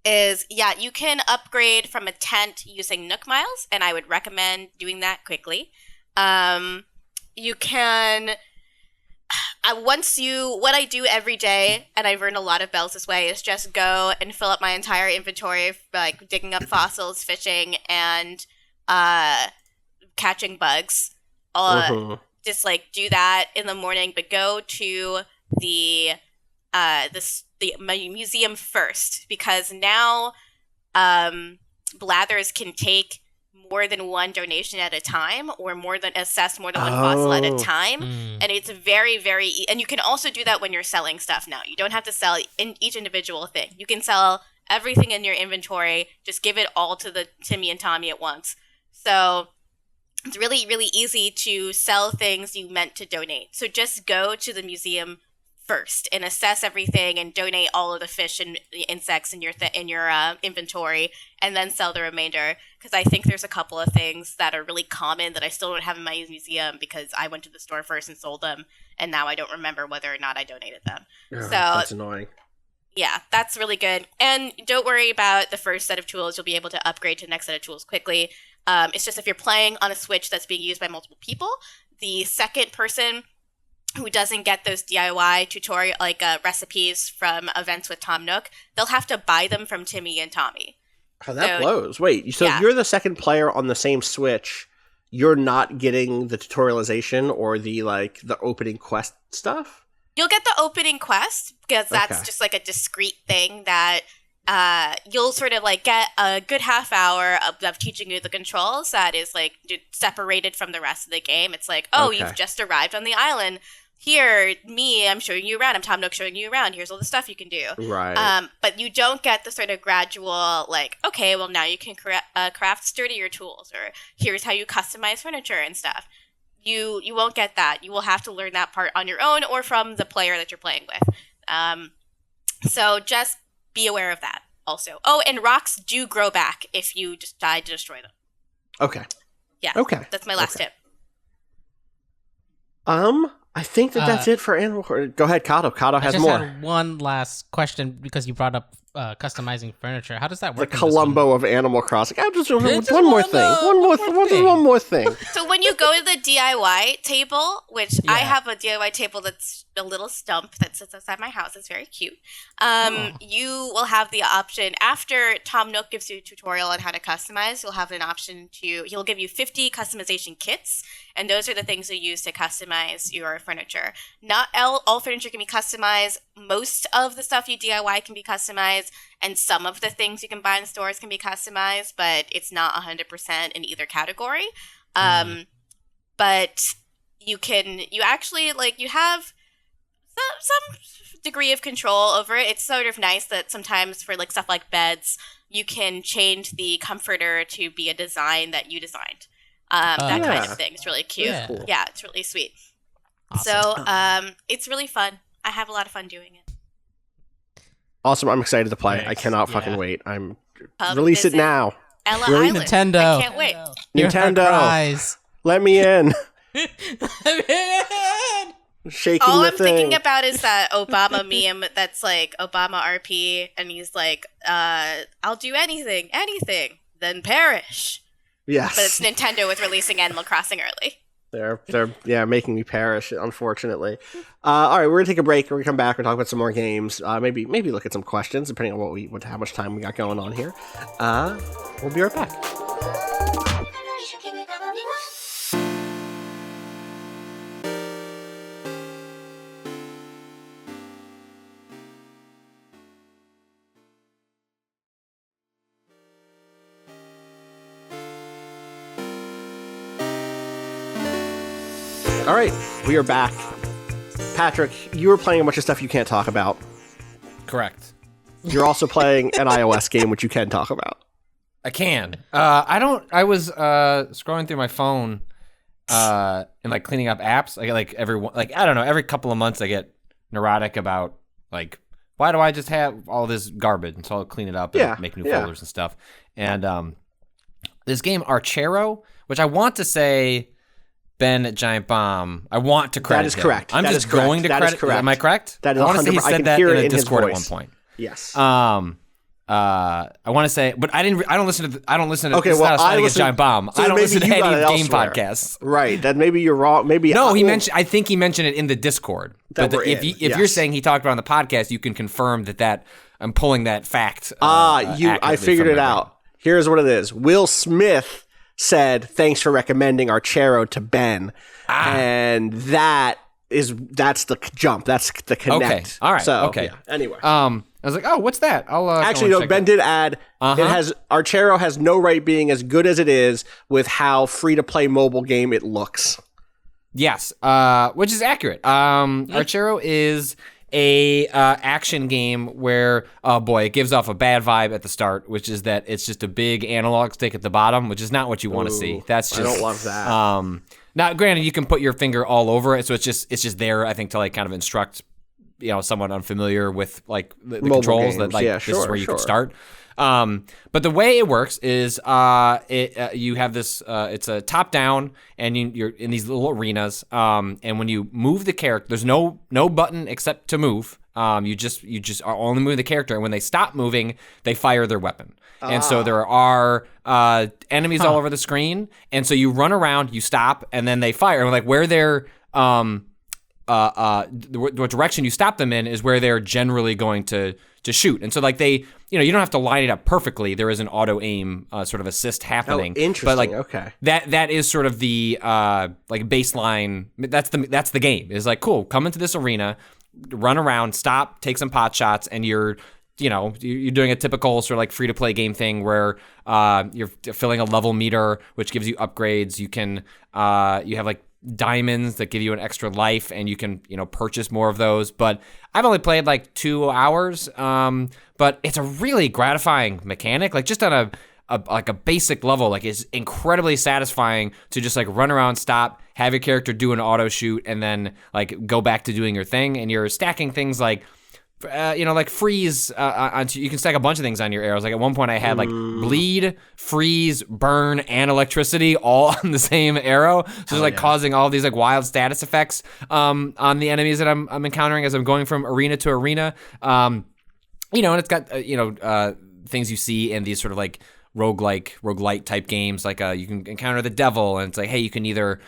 is, you can upgrade from a tent using Nook Miles, and I would recommend doing that quickly. You can, what I do every day, and I've earned a lot of bells this way, is just go and fill up my entire inventory, like digging up fossils, fishing, and catching bugs. Just like do that in the morning, but go to the museum first, because now blathers can take more than one donation at a time, or assess more than one fossil at a time. And it's very, very and you can also do that when you're selling stuff now. You don't have to sell in each individual thing. You can sell everything in your inventory, just give it all to the Timmy and Tommy at once. So it's really, really easy to sell things you meant to donate. So just go to the museum first and assess everything and donate all of the fish and the insects in your inventory, and then sell the remainder. Because I think there's a couple of things that are really common that I still don't have in my museum because I went to the store first and sold them, and now I don't remember whether or not I donated them. So that's annoying. Yeah, that's really good. And don't worry about the first set of tools. You'll be able to upgrade to the next set of tools quickly. It's just if you're playing on a Switch that's being used by multiple people, the second person who doesn't get those DIY tutorial recipes from events with Tom Nook, they'll have to buy them from Timmy and Tommy. Oh, that blows. Wait, so if you're the second player on the same Switch, you're not getting the tutorialization or the opening quest stuff? You'll get the opening quest, because that's just like a discrete thing that you'll sort of get a good half hour of teaching you the controls that is separated from the rest of the game. It's you've just arrived on the island. Here, I'm showing you around. I'm Tom Nook showing you around. Here's all the stuff you can do. Right. But you don't get the sort of gradual, now you can craft sturdier tools, or here's how you customize furniture and stuff. You won't get that. You will have to learn that part on your own or from the player that you're playing with. So just be aware of that also. Oh, and rocks do grow back if you just decide to destroy them. Okay. Yeah. Okay. That's my last tip. I think that's it for Animal Crossing. Go ahead, Cado. Cado has more. I just had one last question because you brought up customizing furniture. How does that work? The Columbo of Animal Crossing. I just one more thing. One more thing. So when you go to the DIY table, which I have a DIY table that's a little stump that sits outside my house. It's very cute. You will have the option after Tom Nook gives you a tutorial on how to customize. You'll have an option he'll give you 50 customization kits, and those are the things you use to customize your furniture. Not all furniture can be customized. Most of the stuff you DIY can be customized, and some of the things you can buy in stores can be customized, but it's not 100% in either category. But you actually you have some degree of control over it. It's sort of nice that sometimes for stuff like beds, you can change the comforter to be a design that you designed. That kind of thing. It's really cute. Yeah, it's really sweet. Awesome. So it's really fun. I have a lot of fun doing it. Awesome. I'm excited to play. Nice. I cannot fucking wait. Release it now. Ella Really? Island. Nintendo. I can't wait. Nintendo. Let me in. Shaking All the I'm thing. thinking about is that Obama meme that's Obama RP, and he's I'll do anything, then perish. Yes. But it's Nintendo with releasing Animal Crossing early. They're making me perish, unfortunately. All right, we're gonna take a break. We're gonna come back and talk about some more games. Maybe look at some questions, depending on how much time we got going on here. We'll be right back. All right, we are back. Patrick, you were playing a bunch of stuff you can't talk about. Correct. You're also playing an iOS game, which you can talk about. I can. I was scrolling through my phone and cleaning up apps. I get every couple of months I get neurotic about why do I just have all this garbage, and so I'll clean it up and make new folders and stuff. And this game Archero, which I want to say Ben at Giant Bomb. I want to credit That is correct. I'm that just is correct. going to that credit. Is correct. Am I correct? That is I want to say he 100%. I said can that hear in it a in his Discord at one voice. point. Yes. I want to say, but I don't listen to. I don't listen to. Okay, it's well, not a Sonic I against Giant Bomb. so I don't maybe listen to you any got it game elsewhere. podcasts. Right. Then maybe you're wrong. Maybe No, he mentioned. I think he mentioned it in the Discord. That But we're if in, you're saying he talked about it on the podcast, you can confirm that I'm pulling that fact. I accurately figured from it my out. brain. Here's what it is. Will Smith said, "Thanks for recommending Archero to Ben," and that's the jump. That's the connect. Okay. All right. So, okay. yeah. Anyway. I was like, oh, what's that? I'll Actually, no. Ben did add. It has Archero has no right being as good as it is with how free to play mobile game it looks. Yes, which is accurate. Archero is a action game where, oh boy, it gives off a bad vibe at the start, which is that it's just a big analog stick at the bottom, which is not what you want to see. That's just I don't love that. Now, granted, you can put your finger all over it, so it's just there, I think, to kind of instruct someone unfamiliar with the controls games. that Yeah, this is where you can sure. start. But the way it works is you have this it's a top down, and you're in these little arenas, and when you move the character, there's no button except to move. You just are only moving the character, and when they stop moving, they fire their weapon. And so there are enemies all over the screen, and so you run around, you stop, and then they fire. And where they're what direction you stop them in is where they're generally going to shoot. And so they, you don't have to line it up perfectly. There is an auto aim sort of assist happening. Oh, interesting. But okay. That is sort of the baseline. That's the game. Is cool. Come into this arena, run around, stop, take some pot shots, and you're doing a typical sort of free to play game thing where you're filling a level meter, which gives you upgrades. You can you have diamonds that give you an extra life, and you can purchase more of those. But I've only played 2 hours, but it's a really gratifying mechanic. Just on a basic level, it's incredibly satisfying to just run around, stop, have your character do an auto shoot, and then go back to doing your thing. And you're stacking things like like freeze onto. You can stack a bunch of things on your arrows. Like at one point, I had like bleed, freeze, burn, and electricity all on the same arrow. So it's like causing all these like wild status effects on the enemies that I'm encountering as I'm going from arena to arena. And it's got things you see in these sort of like roguelite type games. Like you can encounter the devil, and it's like, hey, you can either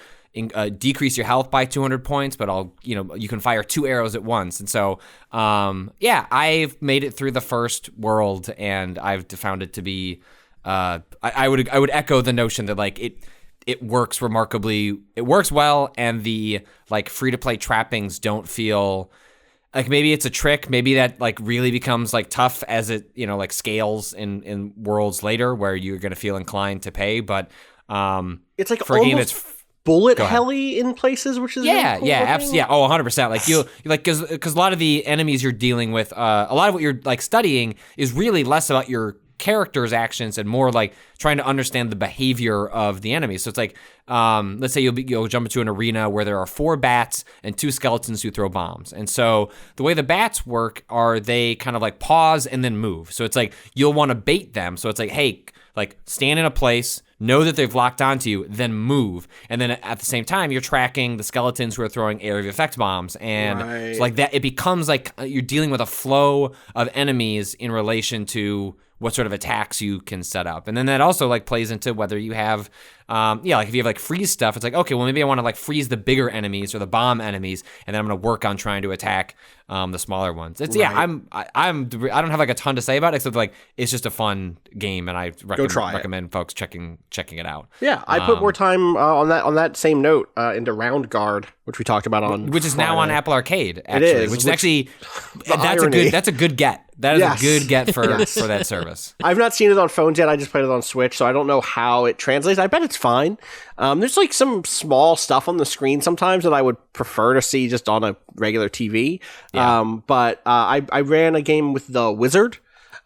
decrease your health by 200 points, but you can fire 2 arrows at once. And so, I've made it through the first world, and I've found it to be, I would echo the notion that like it works remarkably, it works well, and the like free to play trappings don't feel like maybe it's a trick, maybe that like really becomes like tough as it like scales in worlds later where you're gonna feel inclined to pay, but it's like for a game that's bullet heli in places, which is really cool absolutely, 100%. Like you like because a lot of the enemies you're dealing with, a lot of what you're like studying is really less about your character's actions and more like trying to understand the behavior of the enemy. So it's like, let's say you'll jump into an arena where there are 4 bats and 2 skeletons who throw bombs. And so the way the bats work are they kind of like pause and then move. So it's like you'll want to bait them. So it's like, hey, like stand in a place, know that they've locked onto you, then move. And then at the same time, you're tracking the skeletons who are throwing area of effect bombs. And it's like that, it becomes like you're dealing with a flow of enemies in relation to what sort of attacks you can set up. And then that also like plays into whether you have, like if you have like freeze stuff, it's like, okay, well maybe I want to like freeze the bigger enemies or the bomb enemies, and then I'm going to work on trying to attack the smaller ones. It's I don't have like a ton to say about it, except like it's just a fun game, and I recommend folks checking it out. Yeah, I put more time on that same note into Roundguard, which we talked about on which is Friday. now on Apple Arcade, actually, it is, which is actually that's a good get. That is a good get for that service. I've not seen it on phones yet. I just played it on Switch, so I don't know how it translates. I bet it's fine. There's like some small stuff on the screen sometimes that I would prefer to see just on a regular TV. Yeah. But I ran a game with the Wizard,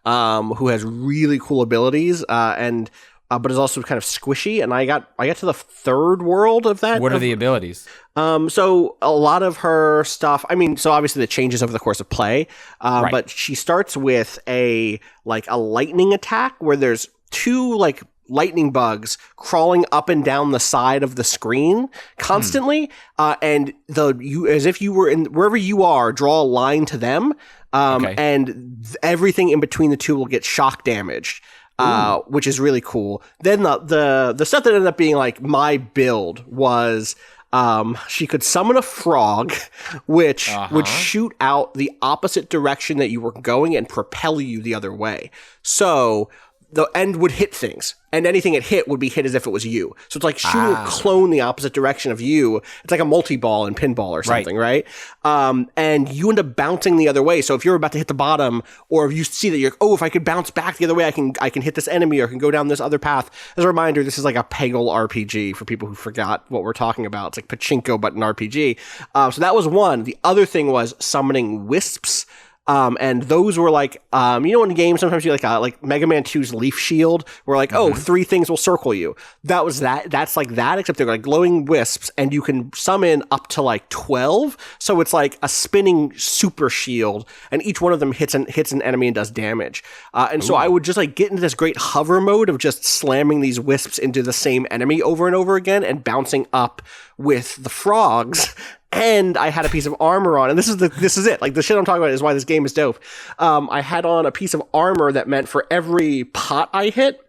who has really cool abilities, but is also kind of squishy. And I got to the 3rd world of that. What are the abilities? So a lot of her stuff, I mean, so obviously that changes over the course of play, Right. but she starts with a lightning attack where there's 2 like lightning bugs crawling up and down the side of the screen constantly, and as if you were in wherever you are, draw a line to them, and everything in between the 2 will get shock damaged. Which is really cool. Then the stuff that ended up being like my build was she could summon a frog, which would shoot out the opposite direction that you were going and propel you the other way. So the end would hit things, and anything it hit would be hit as if it was you. So it's like shooting a clone the opposite direction of you. It's like a multi-ball in pinball or something, right? And you end up bouncing the other way. So if you're about to hit the bottom, or if you see that if I could bounce back the other way, I can hit this enemy or can go down this other path. As a reminder, this is like a Peggle RPG for people who forgot what we're talking about. It's like Pachinko, but an RPG. So that was one. The other thing was summoning wisps. And those were like, in games, sometimes you like Mega Man 2's Leaf Shield, where like, 3 things will circle you. That's like that, except they're like glowing wisps, and you can summon up to like 12. So it's like a spinning super shield, and each one of them hits an enemy and does damage. So I would just like get into this great hover mode of just slamming these wisps into the same enemy over and over again and bouncing up with the frogs. And I had a piece of armor on, and this is it. Like, the shit I'm talking about is why this game is dope. I had on a piece of armor that meant for every pot I hit,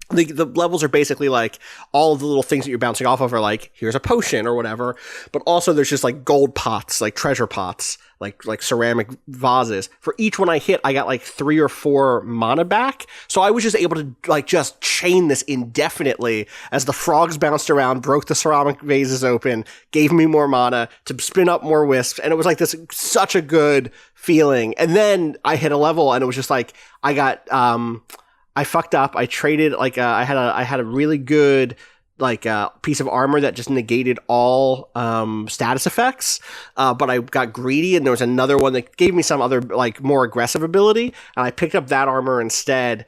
the levels are basically like all of the little things that you're bouncing off of are like, here's a potion or whatever. But also there's just like gold pots, like treasure pots, like ceramic vases. For each one I hit, I got like 3 or 4 mana back. So I was just able to like just chain this indefinitely as the frogs bounced around, broke the ceramic vases open, gave me more mana to spin up more wisps. And it was like this, such a good feeling. And then I hit a level and it was just like, I fucked up. I traded I had a really good piece of armor that just negated all status effects, but I got greedy and there was another one that gave me some other like more aggressive ability, and I picked up that armor instead,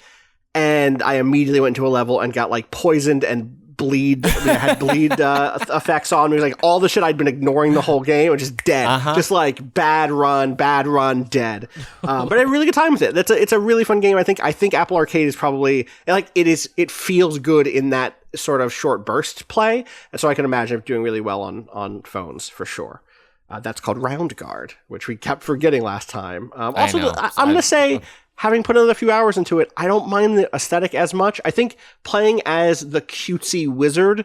and I immediately went into a level and got like poisoned and had bleed effects on. It was like all the shit I'd been ignoring the whole game, was just dead. Just like bad run, dead. But I had a really good time with it. It's a really fun game. I think Apple Arcade is probably like it feels good in that sort of short burst play, and so I can imagine it doing really well on phones for sure. That's called Roundguard, which we kept forgetting last time. Also, I'm going to say, having put another few hours into it, I don't mind the aesthetic as much. I think playing as the cutesy wizard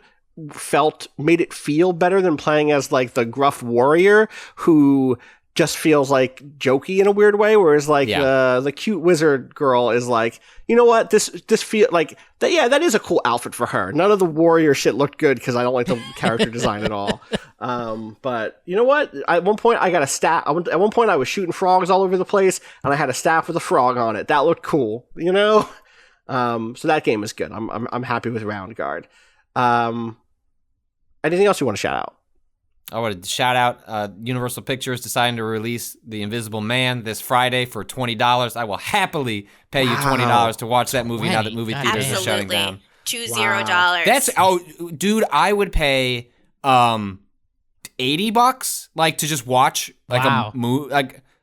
made it feel better than playing as like the gruff warrior who just feels like jokey in a weird way, whereas like the cute wizard girl is like, you know what, this feel like that. Yeah, that is a cool outfit for her. None of the warrior shit looked good because I don't like the character design at all. But you know what? At one point I got a staff. At one point I was shooting frogs all over the place, and I had a staff with a frog on it. That looked cool, you know. So that game is good. I'm happy with Roundguard. Anything else you want to shout out? I want to shout out Universal Pictures deciding to release The Invisible Man this Friday for $20. I will happily pay you $20 to watch that movie now that movie theaters are shutting down. $20. That's dude, I would pay $80 like to just watch like a movie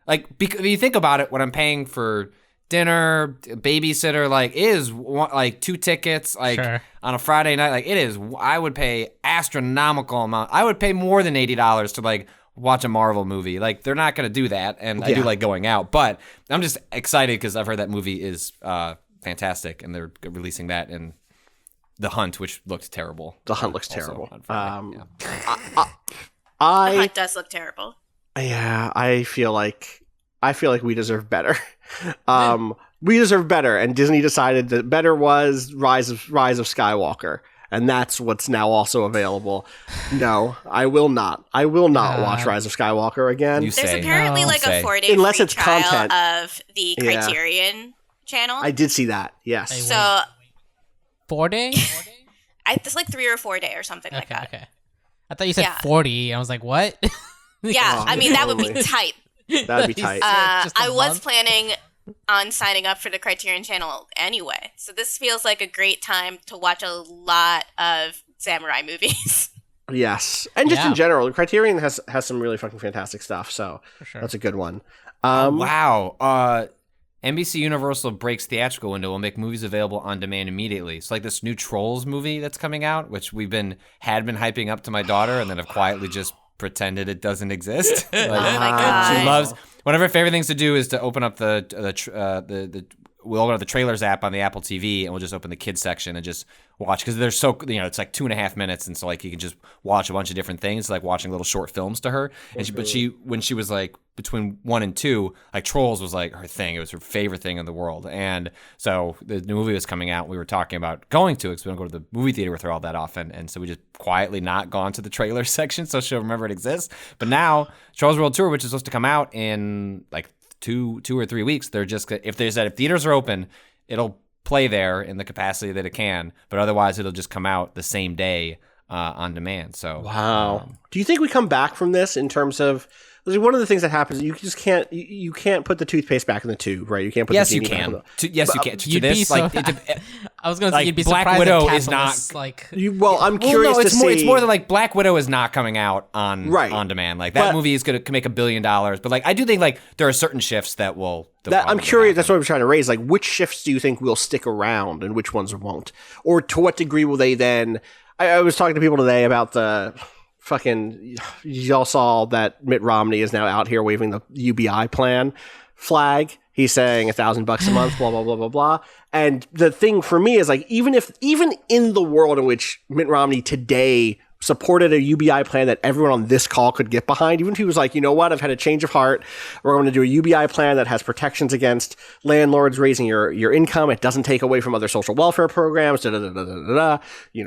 like because if you think about it, what I'm paying for dinner, babysitter, like is like 2 tickets like on a Friday night, like it is. I would pay astronomical amount. I would pay more than $80 to like watch a Marvel movie. Like they're not going to do that, and I do like going out, but I'm just excited because I've heard that movie is fantastic, and they're releasing that in The Hunt, which looked terrible. The Hunt looks terrible. The Hunt does look terrible. Yeah, I feel like we deserve better. We deserve better, and Disney decided that better was Rise of Skywalker, and that's what's now also available. No, I will not. I will not watch Rise of Skywalker again. There's apparently like a 4-day unless free it's trial content of the Criterion channel. I did see that. Yes. So 4 day? It's like 3 or 4 day or something like that. Okay. I thought you said 40. I was like, what? Yeah, I mean that would be tight. That'd be tight. I was planning on signing up for the Criterion channel anyway, so this feels like a great time to watch a lot of samurai movies. Yes, and just in general, Criterion has some really fucking fantastic stuff, so that's a good one. Wow. NBC Universal breaks theatrical window, will make movies available on demand immediately. It's like this new Trolls movie that's coming out, which had been hyping up to my daughter, and then have quietly just pretended it doesn't exist. Oh my god! She loves. One of her favorite things to do is to open up we'll open up the trailers app on the Apple TV, and we'll just open the kids section and just watch, because they're so, it's like 2.5 minutes, and so like you can just watch a bunch of different things, like watching little short films to her. And when she was like between 1 and 2, like Trolls was like her thing. It was her favorite thing in the world. And so the new movie was coming out. We were talking about going to it because we don't go to the movie theater with her all that often. And so we just quietly not gone to the trailer section so she'll remember it exists. But now Trolls World Tour, which is supposed to come out in like two or 3 weeks, they're just, if theaters are open, it'll play there in the capacity that it can, but otherwise it'll just come out the same day on demand. So wow. Do you think we come back from this in terms of, one of the things that happens, you just can't you can't put the toothpaste back in the tube, right? You can't put the genie back in the... Yes, you can. You'd be so, I was going to say you'd be Black surprised Widow if is not like. I'm curious to see. It's more than like Black Widow is not coming out on demand. Like that movie is going to make $1 billion, but like I do think like there are certain shifts that will. I'm curious. That's what I'm trying to raise. Like, which shifts do you think will stick around, and which ones won't, or to what degree will they then? I was talking to people today about the. Fucking, y'all saw that Mitt Romney is now out here waving the UBI plan flag. He's saying $1,000 a month, blah, blah, blah, blah, blah. And the thing for me is like, even in the world in which Mitt Romney today supported a UBI plan that everyone on this call could get behind, even if he was like, you know what, I've had a change of heart. We're going to do a UBI plan that has protections against landlords raising your income. It doesn't take away from other social welfare programs. Da, da, da, da, da, da.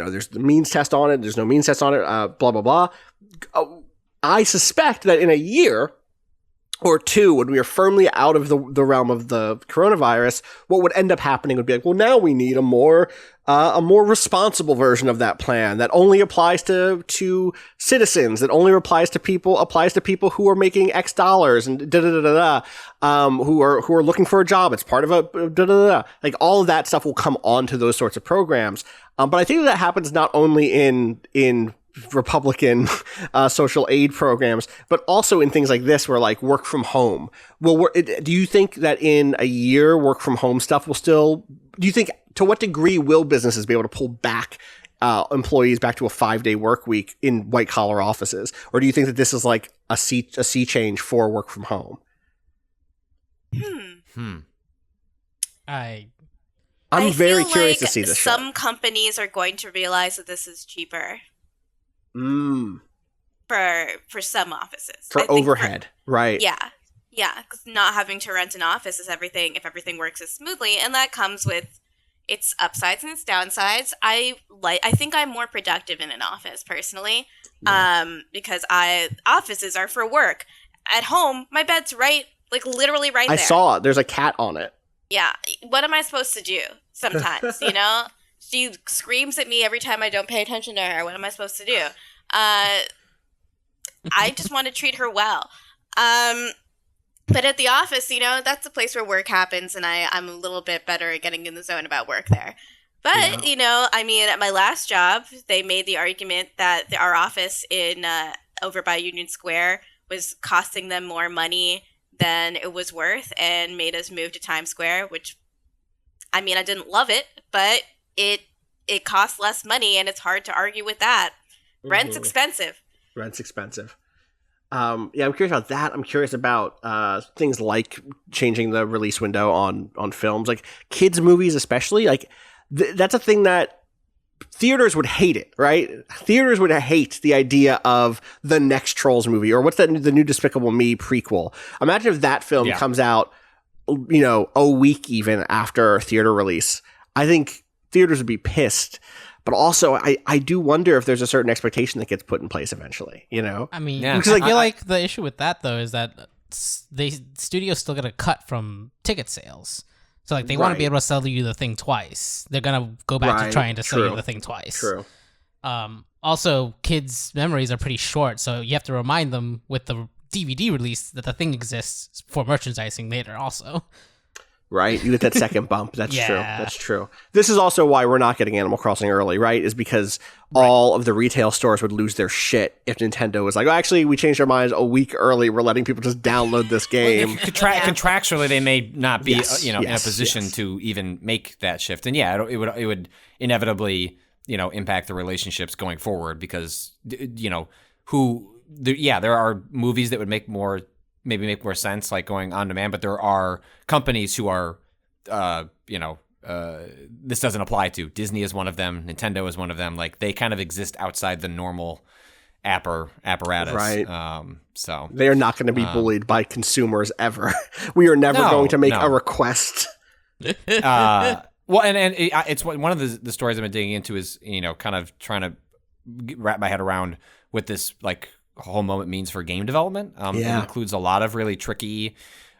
There's the means test on it. There's no means test on it. Blah, blah, blah. I suspect that in a year, or two, when we are firmly out of the realm of the coronavirus, what would end up happening would be like, well, now we need a more responsible version of that plan that only applies to citizens, that only applies to people who are making X dollars and who are looking for a job. It's part of a like all of that stuff will come onto those sorts of programs. But I think that happens not only in Republican social aid programs, but also in things like this where like work from home. Well, do you think that in a year work from home stuff will still, do you think, to what degree will businesses be able to pull back employees back to a 5-day work week in white collar offices? Or do you think that this is like a sea change for work from home? I'm very curious to see this. Some companies are going to realize that this is cheaper. For some offices. For overhead, right. Yeah. Because not having to rent an office is everything, if everything works as smoothly, and that comes with its upsides and its downsides. I think I'm more productive in an office, personally, because offices are for work. At home, my bed's literally right there. I saw it. There's a cat on it. Yeah. What am I supposed to do sometimes, you know? She screams at me every time I don't pay attention to her. What am I supposed to do? I just want to treat her well. But at the office, you know, that's the place where work happens, and I'm a little bit better at getting in the zone about work there. But, you know, I mean, at my last job, they made the argument that our office over by Union Square was costing them more money than it was worth and made us move to Times Square, which, I mean, I didn't love it, but it costs less money, and it's hard to argue with that. Rent's expensive. I'm curious about that. I'm curious about things like changing the release window on films, like kids' movies especially. Like that's a thing that theaters would hate it, right? Theaters would hate the idea of the next Trolls movie, or what's that? The new Despicable Me prequel. Imagine if that film comes out, you know, a week even after theater release. I think theaters would be pissed. But also, I do wonder if there's a certain expectation that gets put in place eventually, you know? I mean, I feel like the issue with that, though, is that the studio's still going to cut from ticket sales. So, like, they want to be able to sell you the thing twice. They're going to go back to trying to sell you the thing twice. True. Also, kids' memories are pretty short, so you have to remind them with the DVD release that the thing exists for merchandising later also. Right, you get that second bump. That's true. This is also why we're not getting Animal Crossing early, right? Is because all of the retail stores would lose their shit if Nintendo was like, oh, actually, we changed our minds a week early. We're letting people just download this game. Contractually, they may not be, in a position to even make that shift. And it would inevitably, impact the relationships going forward because, there are movies that would make more sense, like going on demand, but there are companies who are, this doesn't apply to. Disney is one of them. Nintendo is one of them. Like, they kind of exist outside the normal apparatus. Right. So they are not going to be bullied by consumers ever. We are never going to make a request. Well, and it's one of the stories I've been digging into is, kind of trying to wrap my head around what this, like, whole moment means for game development. It includes a lot of really tricky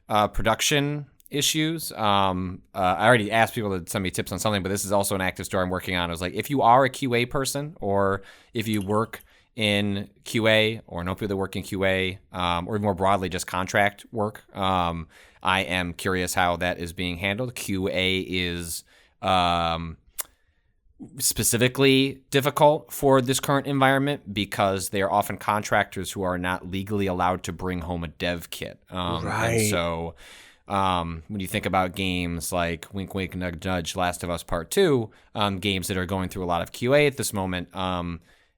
production issues. I already asked people to send me tips on something, but this is also an active story I'm working on. I was like, if you are a QA person, or if you work in QA, or know people that work in QA, or more broadly just contract work, I am curious how that is being handled. QA is specifically difficult for this current environment because they are often contractors who are not legally allowed to bring home a dev kit. And so when you think about games like Wink Wink Nudge Nudge, Last of Us Part 2, games that are going through a lot of QA at this moment,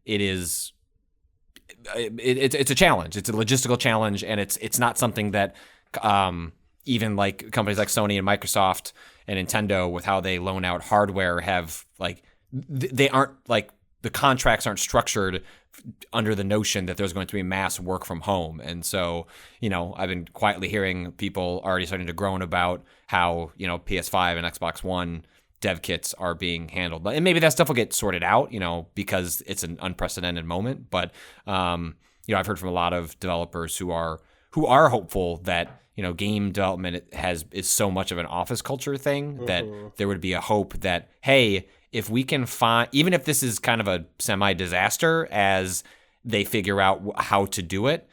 it's a challenge. It's a logistical challenge, and it's not something that even like companies like Sony and Microsoft and Nintendo, with how they loan out hardware, have like they aren't like the contracts aren't structured under the notion that there's going to be mass work from home. And so, I've been quietly hearing people already starting to groan about how, PS5 and Xbox One dev kits are being handled. And maybe that stuff will get sorted out, because it's an unprecedented moment. But, I've heard from a lot of developers who are who are hopeful that, you know, game development is so much of an office culture thing that there would be a hope that, hey, if we can find, even if this is kind of a semi-disaster as they figure out how to do it,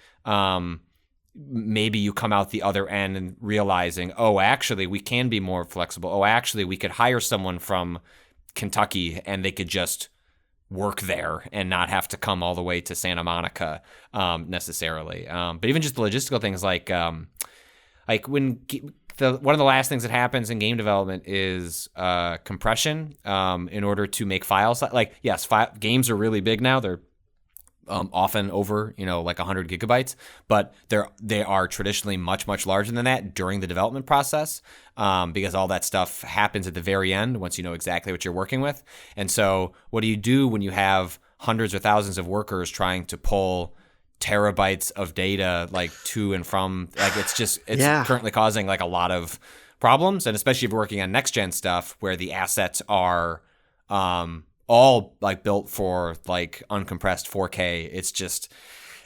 maybe you come out the other end and realizing, oh, actually, we can be more flexible. Oh, actually, we could hire someone from Kentucky and they could just work there and not have to come all the way to Santa Monica necessarily. But even just the logistical things like when one of the last things that happens in game development is compression in order to make files. Like, yes, games are really big now. They're often over, you know, like 100 gigabytes, but they are traditionally much, much larger than that during the development process because all that stuff happens at the very end once you know exactly what you're working with. And so what do you do when you have hundreds or thousands of workers trying to pull terabytes of data like to and from, like it's currently causing like a lot of problems, and especially if you're working on next gen stuff where the assets are all like built for like uncompressed 4K. It's just,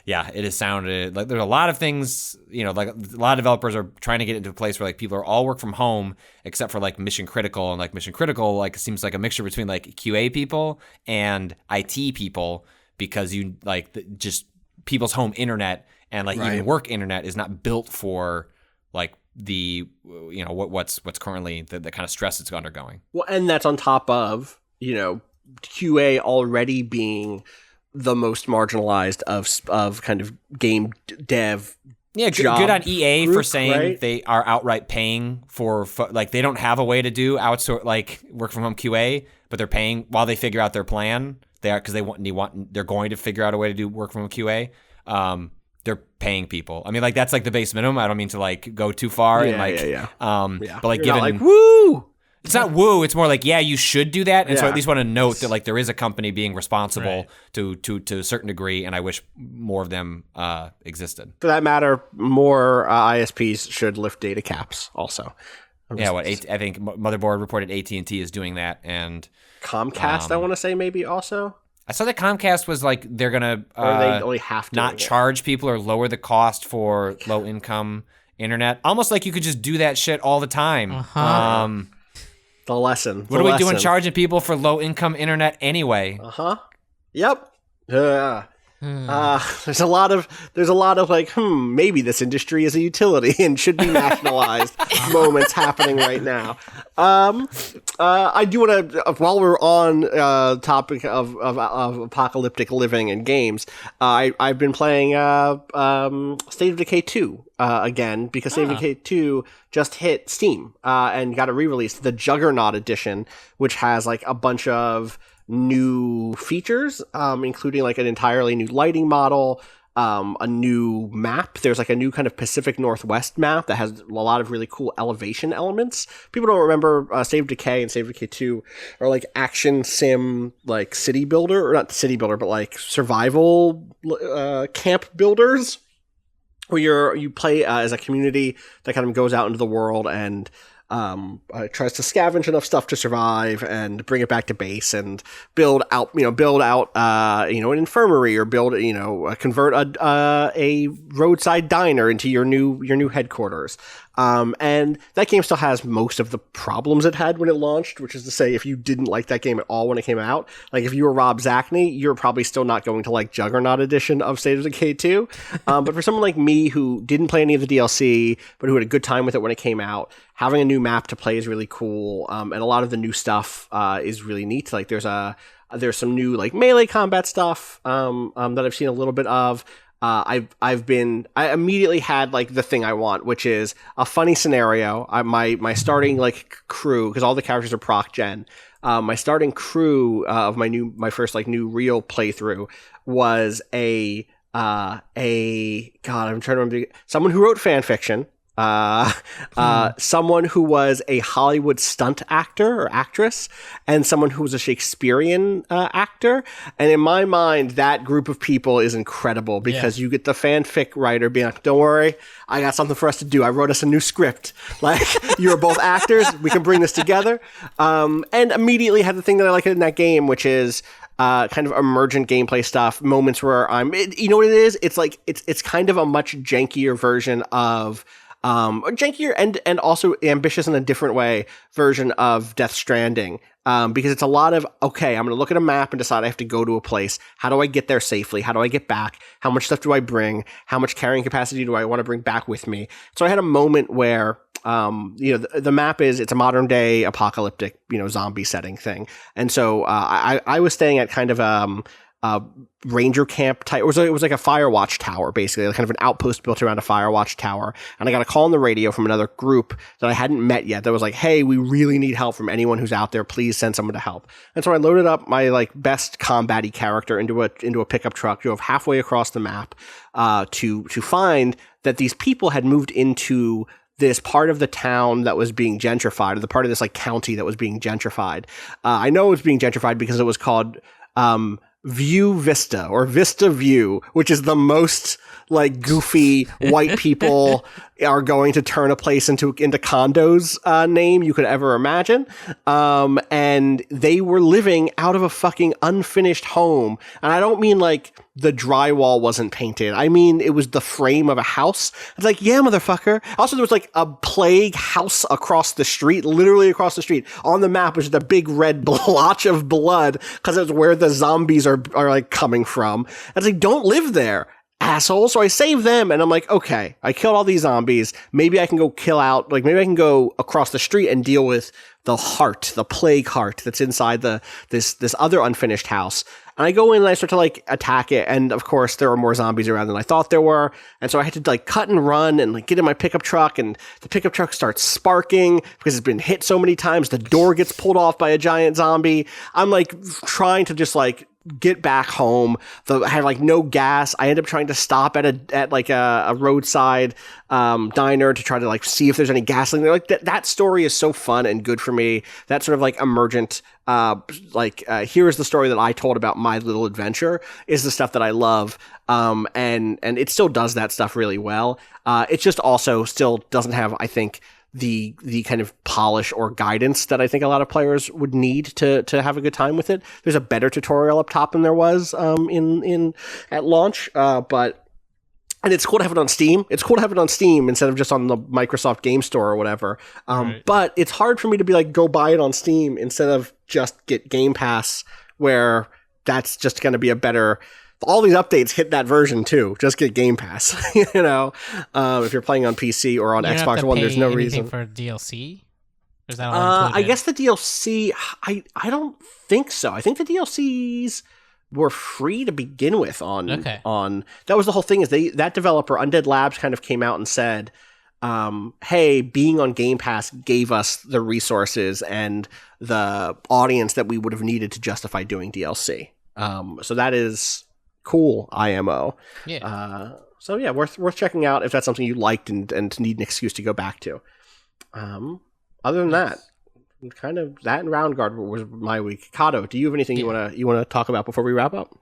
yeah, it has sounded like there's a lot of things, you know, like a lot of developers are trying to get into a place where like people are all work from home except for like mission critical, and like mission critical like seems like a mixture between like QA people and IT people, because you like just people's home internet and like even work internet is not built for like the, you know, what's currently the kind of stress it's undergoing. Well, and that's on top of, you know, QA already being the most marginalized of kind of game dev. Yeah, good on EA group, for saying they are outright paying for like they don't have a way to do outsource like work from home QA, but they're paying while they figure out their plan. They are because they're going to figure out a way to do work from home QA. They're paying people. I mean, like that's like the base minimum. I don't mean to like go too far and like but like You're given not like woo. It's not woo. It's more like, yeah, you should do that. And so I at least want to note that like there is a company being responsible to a certain degree, and I wish more of them existed. For that matter, more ISPs should lift data caps also. Yeah, I think Motherboard reported AT&T is doing that, and Comcast, I want to say maybe also. I saw that Comcast was like they're gonna they only have to not charge people or lower the cost for low income internet. Almost like you could just do that shit all the time. The lesson. What are we doing charging people for low income internet anyway? Yep. There's a lot of like, maybe this industry is a utility and should be nationalized moments happening right now. I do want to, while we're on topic of apocalyptic living and games, I've been playing State of Decay 2 again, because State of Decay 2 just hit Steam and got a re-release, the Juggernaut edition, which has like a bunch of new features, including like an entirely new lighting model, a new map. There's like a new kind of Pacific Northwest map that has a lot of really cool elevation elements. People don't remember State of Decay and State of Decay 2 are like action sim, like city builder, or not city builder, but like survival camp builders, where you play as a community that kind of goes out into the world and tries to scavenge enough stuff to survive and bring it back to base and build out an infirmary, or convert a roadside diner into your new headquarters. And that game still has most of the problems it had when it launched, which is to say, if you didn't like that game at all when it came out, like if you were Rob Zachney, you're probably still not going to like Juggernaut edition of State of Decay 2. But for someone like me who didn't play any of the DLC, but who had a good time with it when it came out, having a new map to play is really cool. And a lot of the new stuff is really neat. Like there's some new like melee combat stuff that I've seen a little bit of. I immediately had like the thing I want, which is a funny scenario. My starting like crew, because all the characters are proc gen. My starting crew of my first like new real playthrough was a God, I'm trying to remember, someone who wrote fan fiction. Someone who was a Hollywood stunt actor or actress, and someone who was a Shakespearean actor. And in my mind, that group of people is incredible, because you get the fanfic writer being like, don't worry, I got something for us to do. I wrote us a new script. Like, you're both actors. We can bring this together. And immediately had the thing that I like in that game, which is kind of emergent gameplay stuff, moments where you know what it is? It's like, it's kind of a much jankier version of, jankier and also ambitious in a different way version of Death Stranding. Because it's a lot of, okay, I'm going to look at a map and decide I have to go to a place. How do I get there safely? How do I get back? How much stuff do I bring? How much carrying capacity do I want to bring back with me? So I had a moment where, the map it's a modern day apocalyptic, zombie setting thing. And so, I was staying at kind of, ranger camp type. It was like a Firewatch tower, basically, like kind of an outpost built around a Firewatch tower. And I got a call on the radio from another group that I hadn't met yet that was like, hey, we really need help from anyone who's out there. Please send someone to help. And so I loaded up my like best combat-y character into a pickup truck, drove halfway across the map to find that these people had moved into this part of the town that was being gentrified, or the part of this like county that was being gentrified. I know it was being gentrified because it was called View Vista, or Vista View, which is the most like goofy white people are going to turn a place into condos name you could ever imagine. And they were living out of a fucking unfinished home. And I don't mean like the drywall wasn't painted. I mean, it was the frame of a house. It's like, yeah, motherfucker. Also, there was like a plague house across the street, literally across the street. On the map was the big red blotch of blood because it's where the zombies are like coming from. And it's like, don't live there, asshole. So I saved them, and I'm like, okay, I killed all these zombies. Maybe I can go maybe I can go across the street and deal with the plague heart that's inside this other unfinished house. And I go in and I start to like attack it, and of course there are more zombies around than I thought there were. And so I had to like cut and run and like get in my pickup truck, and the pickup truck starts sparking because it's been hit so many times. The door gets pulled off by a giant zombie. I'm like trying to just like get back home. I had like no gas. I end up trying to stop at a roadside diner to try to like see if there's any gasoline there. Like that story is so fun and good for me. That sort of like emergent, here's the story that I told about my little adventure is the stuff that I love. And it still does that stuff really well. It just also still doesn't have, I think, the kind of polish or guidance that I think a lot of players would need to have a good time with it. There's a better tutorial up top than there was at launch, and it's cool to have it on Steam. It's cool to have it on Steam instead of just on the Microsoft Game Store or whatever. Right. But it's hard for me to be like, go buy it on Steam instead of just get Game Pass, where that's just going to be a better. All these updates hit that version too. Just get Game Pass, if you're playing on PC or on Xbox One, there's no reason for DLC. Or is that all included? I guess the DLC, I don't think so. I think the DLCs were free to begin with on that was the whole thing, is that developer Undead Labs kind of came out and said, hey, being on Game Pass gave us the resources and the audience that we would have needed to justify doing DLC. So that is cool, IMO. Yeah. So yeah, worth checking out if that's something you liked and need an excuse to go back to. Other than that, kind of that and Roundguard was my week. Cado, do you have anything you wanna talk about before we wrap up?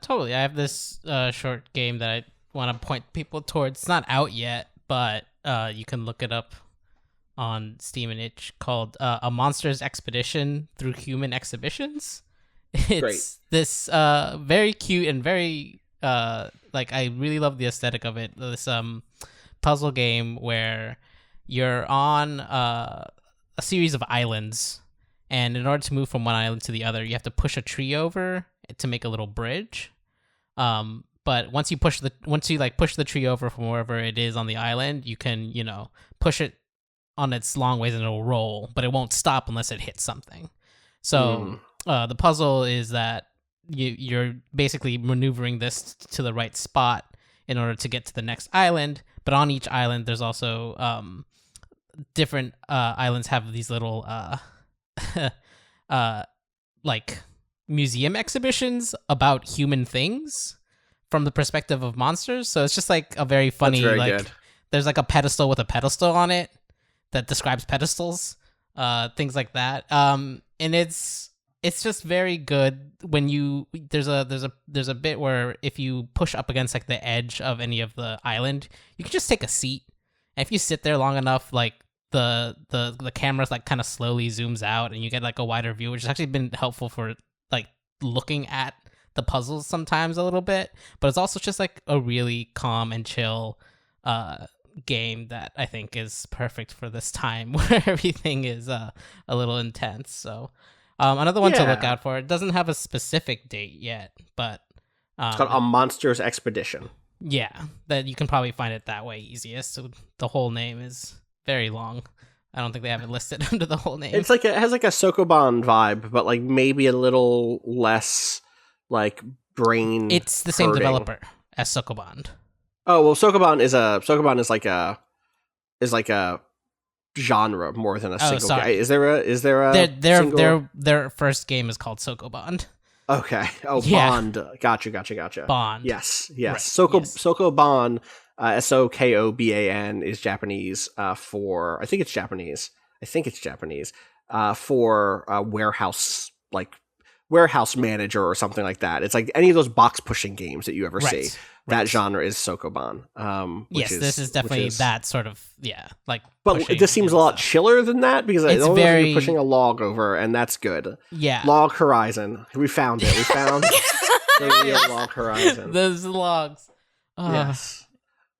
Totally. I have this short game that I want to point people towards. It's not out yet, but you can look it up on Steam and itch, called A Monster's Expedition Through Human Exhibitions. It's Great. This very cute and very I really love the aesthetic of it. This puzzle game where you're on a series of islands, and in order to move from one island to the other, you have to push a tree over to make a little bridge. But once you push the tree over from wherever it is on the island, you can push it on its long ways and it'll roll, but it won't stop unless it hits something. So the puzzle is that you're basically maneuvering this to the right spot in order to get to the next island. But on each island, there's also different islands have these little museum exhibitions about human things from the perspective of monsters. So it's just like a very funny, good. There's like a pedestal with a pedestal on it that describes pedestals, things like that. And it's just very good when there's a bit where if you push up against like the edge of any of the island, you can just take a seat. And if you sit there long enough, like the camera like kind of slowly zooms out and you get like a wider view, which has actually been helpful for like looking at the puzzles sometimes a little bit, but it's also just like a really calm and chill game that I think is perfect for this time where everything is a little intense. So another one to look out for. It doesn't have a specific date yet, but it's called A Monster's Expedition. Yeah, that you can probably find it that way easiest. So the whole name is very long. I don't think they have it listed under the whole name. It's like it has like a Sokoban vibe, but like maybe a little less like brain. It's the same developer as Sokoban. Oh well, Sokoban is like a genre more than a single game. Is there a their first game is called Sokoban. Okay. Oh, yeah. Bond. Gotcha. Bond. Yes. Right. Sokoban, Sokoban is Japanese for, I think it's Japanese for warehouse manager or something like that. It's like any of those box pushing games that you ever see. That genre is Sokoban. This is definitely that sort of, But this seems a lot chiller than that because it's very you're pushing a log over, and that's good. Yeah. Log Horizon. We found it. We found the real Log Horizon. Those logs. Yes.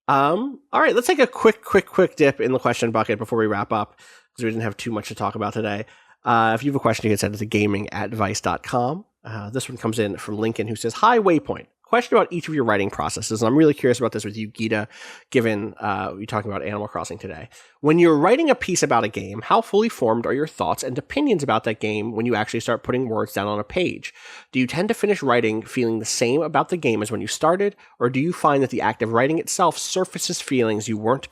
All right, let's take a quick dip in the question bucket before we wrap up because we didn't have too much to talk about today. If you have a question, you can send it to gaming@vice.com. This one comes in from Lincoln, who says, "Hi, Waypoint. Question about each of your writing processes, and I'm really curious about this with you, Gita, given you're talking about Animal Crossing today. When you're writing a piece about a game, how fully formed are your thoughts and opinions about that game when you actually start putting words down on a page? Do you tend to finish writing feeling the same about the game as when you started, or do you find that the act of writing itself surfaces feelings you weren't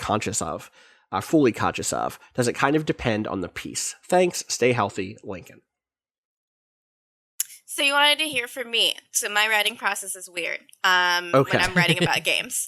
fully conscious of? Does it kind of depend on the piece? Thanks. Stay healthy, Lincoln." So you wanted to hear from me. So my writing process is weird when I'm writing about games.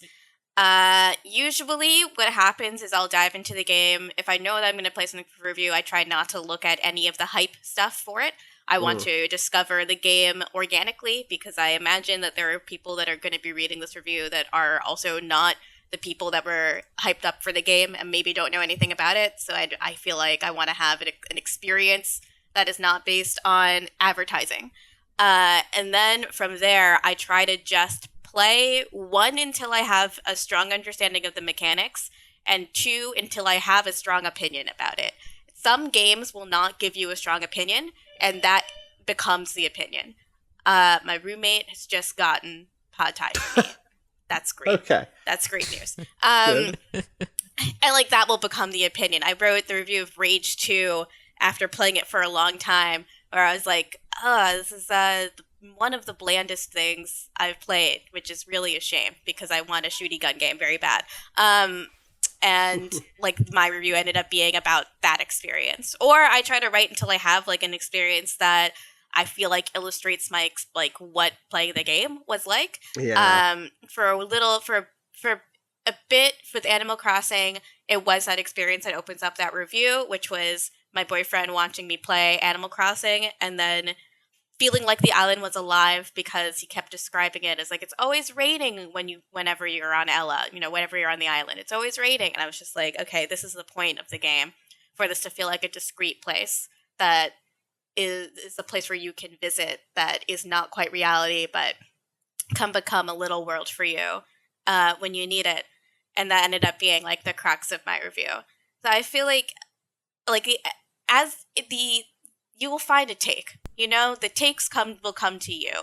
Usually what happens is I'll dive into the game. If I know that I'm going to play something for review, I try not to look at any of the hype stuff for it. I want to discover the game organically because I imagine that there are people that are going to be reading this review that are also not the people that were hyped up for the game and maybe don't know anything about it. So I feel like I want to have an experience that is not based on advertising. And then from there, I try to just play, 1, until I have a strong understanding of the mechanics, and 2, until I have a strong opinion about it. Some games will not give you a strong opinion, and that becomes the opinion. My roommate has just gotten pad thai with me. That's great. Okay. That's great news. And like that will become the opinion. I wrote the review of Rage 2 after playing it for a long time, where I was like, this is one of the blandest things I've played, which is really a shame because I want a shooty gun game very bad. And like my review ended up being about that experience. Or I try to write until I have like an experience that I feel like illustrates my like what playing the game was like. Yeah. For a bit with Animal Crossing, it was that experience that opens up that review, which was my boyfriend watching me play Animal Crossing and then feeling like the island was alive because he kept describing it as like, it's always raining whenever you're on Ella, whenever you're on the island, it's always raining. And I was just like, okay, this is the point of the game, for this to feel like a discrete place that is a place where you can visit that is not quite reality, but can become a little world for you when you need it. And that ended up being like the crux of my review. So I feel like you will find a take. The takes will come to you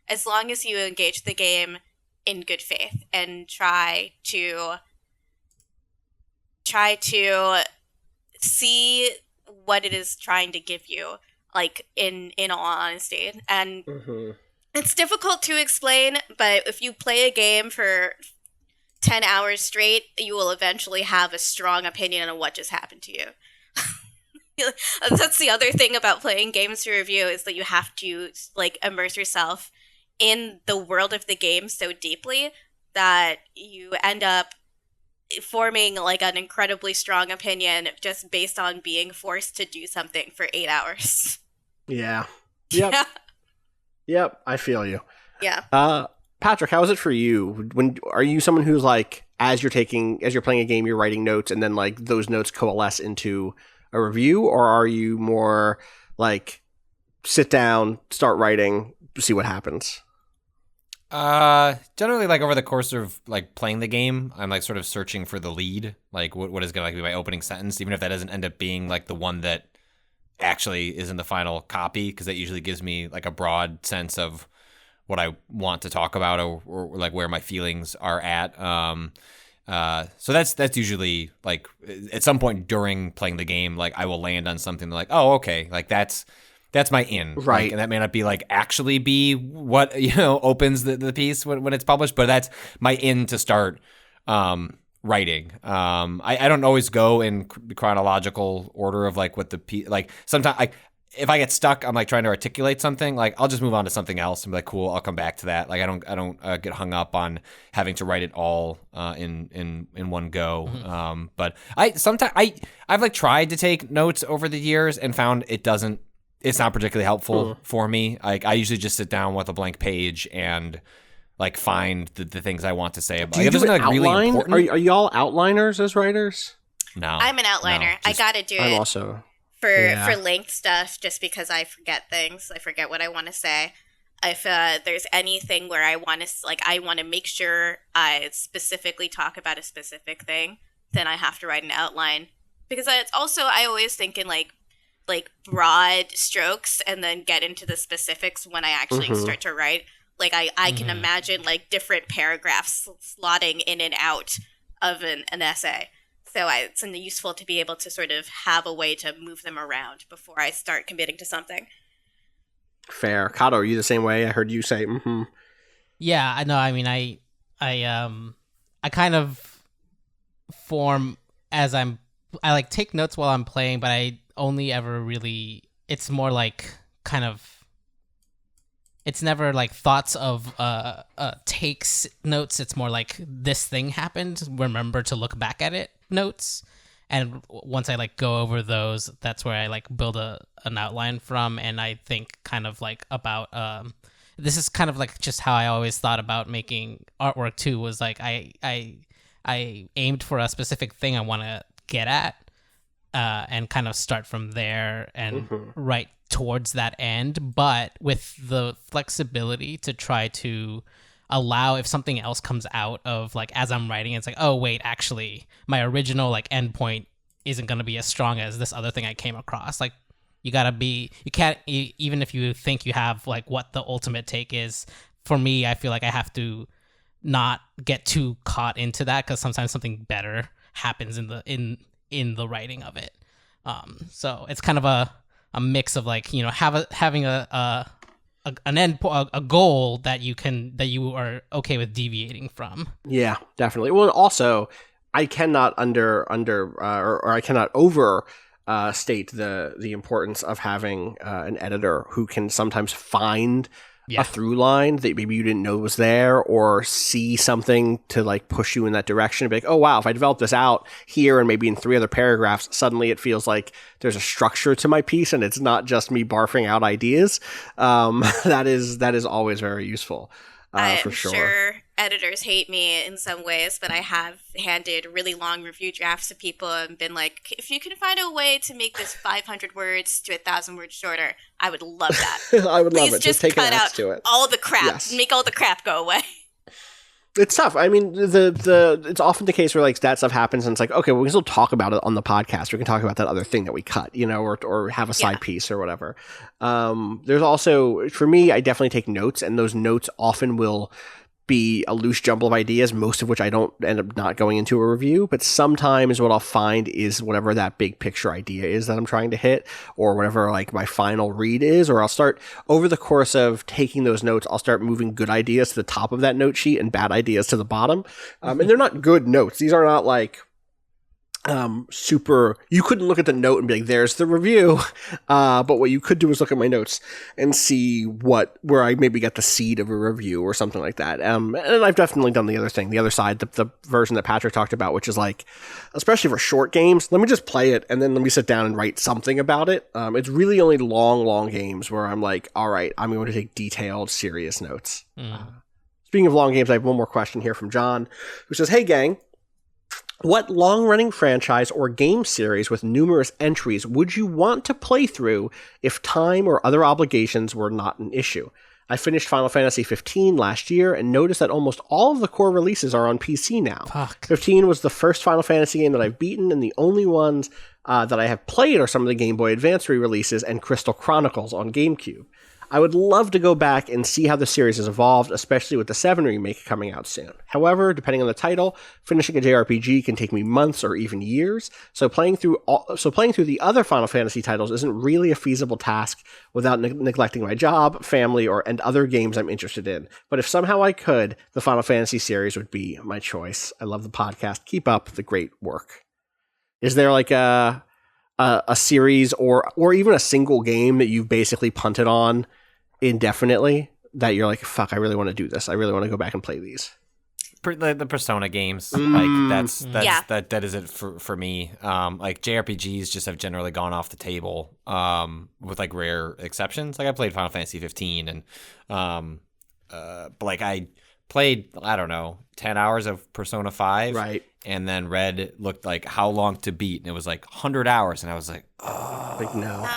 as long as you engage the game in good faith and try to see what it is trying to give you, like in all honesty. And it's difficult to explain, but if you play a game for 10 hours straight, you will eventually have a strong opinion on what just happened to you. That's the other thing about playing games to review, is that you have to like immerse yourself in the world of the game so deeply that you end up forming like an incredibly strong opinion just based on being forced to do something for 8 hours. Yeah. Yep. Yeah. Yep. I feel you. Yeah. Patrick, how is it for you? Are you someone who's like, as you're playing a game, you're writing notes and then like those notes coalesce into a review, or are you more like sit down, start writing, see what happens? Generally, like over the course of like playing the game, I'm like sort of searching for the lead, like what is going to be my opening sentence, even if that doesn't end up being like the one that actually is in the final copy, because that usually gives me like a broad sense of what I want to talk about or like where my feelings are at. So that's usually like at some point during playing the game, like I will land on something like, oh, okay, like that's my in, right? Like, and that may not be like actually be what opens the piece when it's published, but that's my in to start writing. I don't always go in chronological order of like what the piece. Like sometimes if I get stuck, I'm like trying to articulate something, like I'll just move on to something else and be like, cool, I'll come back to that. Like I don't get hung up on having to write it all in one go. Mm-hmm. But I've like tried to take notes over the years and found it's not particularly helpful for me. Like I usually just sit down with a blank page and like find the things I want to say about. Do you do an outline? Really important. Are y'all outliners as writers? No, I'm an outliner. I gotta do it. I'm also for length stuff, just because I forget things. I forget what I want to say. If there's anything where I want to make sure I specifically talk about a specific thing, then I have to write an outline, because it's also, I always think in like broad strokes and then get into the specifics when I actually start to write. Like I can imagine like different paragraphs slotting in and out of an essay. So it's useful to be able to sort of have a way to move them around before I start committing to something. Fair. Cado, are you the same way? I heard you say, Yeah, I know. I mean, I kind of form as I like take notes while I'm playing, but I only ever really, it's more like kind of, it's never like thoughts of takes notes. It's more like this thing happened, remember to look back at it notes. And once I like go over those, that's where I like build an outline from. And I think kind of like about this is kind of like just how I always thought about making artwork too, was like I aimed for a specific thing I want to get at, and kind of start from there and write towards that end, but with the flexibility to try to allow, if something else comes out of like as I'm writing, it's like, oh wait, actually my original like endpoint isn't going to be as strong as this other thing I came across. Like you can't even if you think you have like what the ultimate take is, for me I feel like I have to not get too caught into that, because sometimes something better happens in the writing of it. So it's kind of a mix of like, having an end, a goal that you are okay with deviating from. Yeah, definitely. Well, also, I cannot I cannot overstate the importance of having an editor who can sometimes find a through line that maybe you didn't know was there, or see something to like push you in that direction and be like, oh wow, if I develop this out here and maybe in 3 other paragraphs, suddenly it feels like there's a structure to my piece and it's not just me barfing out ideas. That is always very useful. For sure editors hate me in some ways, but I have handed really long review drafts to people and been like, if you can find a way to make this 500 words to 1,000 words shorter, I would love that. I would love it. Just take cut an out to it. all the crap. Yes. Make all the crap go away. It's tough. I mean, it's often the case where like that stuff happens and it's like, okay, well, we can still talk about it on the podcast. We can talk about that other thing that we cut, or have a side piece or whatever. There's also, for me, I definitely take notes, and those notes often will be a loose jumble of ideas, most of which I don't end up not going into a review, but sometimes what I'll find is whatever that big picture idea is that I'm trying to hit, or whatever like my final read is, or I'll start over the course of taking those notes, I'll start moving good ideas to the top of that note sheet and bad ideas to the bottom. And they're not good notes. These are not like super, you couldn't look at the note and be like, there's the review. But what you could do is look at my notes and see where I maybe got the seed of a review or something like that. And I've definitely done the other thing, the other side, the version that Patrick talked about, which is like, especially for short games, let me just play it and then let me sit down and write something about it. It's really only long games where I'm like, all right, I'm going to take detailed, serious notes. Speaking of long games, I have one more question here from John, who says, hey gang, what long-running franchise or game series with numerous entries would you want to play through if time or other obligations were not an issue? I finished Final Fantasy 15 last year and noticed that almost all of the core releases are on PC now. Fuck. 15 was the first Final Fantasy game that I've beaten, and the only ones that I have played are some of the Game Boy Advance re-releases and Crystal Chronicles on GameCube. I would love to go back and see how the series has evolved, especially with the 7 remake coming out soon. However, depending on the title, finishing a JRPG can take me months or even years, so playing through the other Final Fantasy titles isn't really a feasible task without neglecting my job, family, and other games I'm interested in. But if somehow I could, the Final Fantasy series would be my choice. I love the podcast. Keep up the great work. Is there like a series or even a single game that you've basically punted on indefinitely that you're like, fuck, I really want to do this. I really want to go back and play these? The Persona games, like that is it for me. Like JRPGs just have generally gone off the table, with like rare exceptions. Like I played Final Fantasy 15 and but like I played, I don't know, 10 hours of Persona 5. Right. And then looked like how long to beat, and it was like 100 hours, and I was like, oh, Like, no.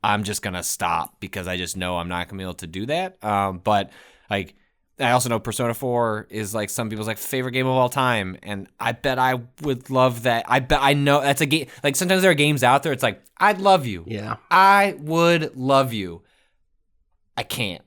I'm just gonna stop because I just know I'm not gonna be able to do that. But like, I also know Persona 4 is like some people's like favorite game of all time, and I bet I would love that. I know that's a game. Like sometimes there are games out there. It's like, I'd love you. Yeah. I would love you. I can't.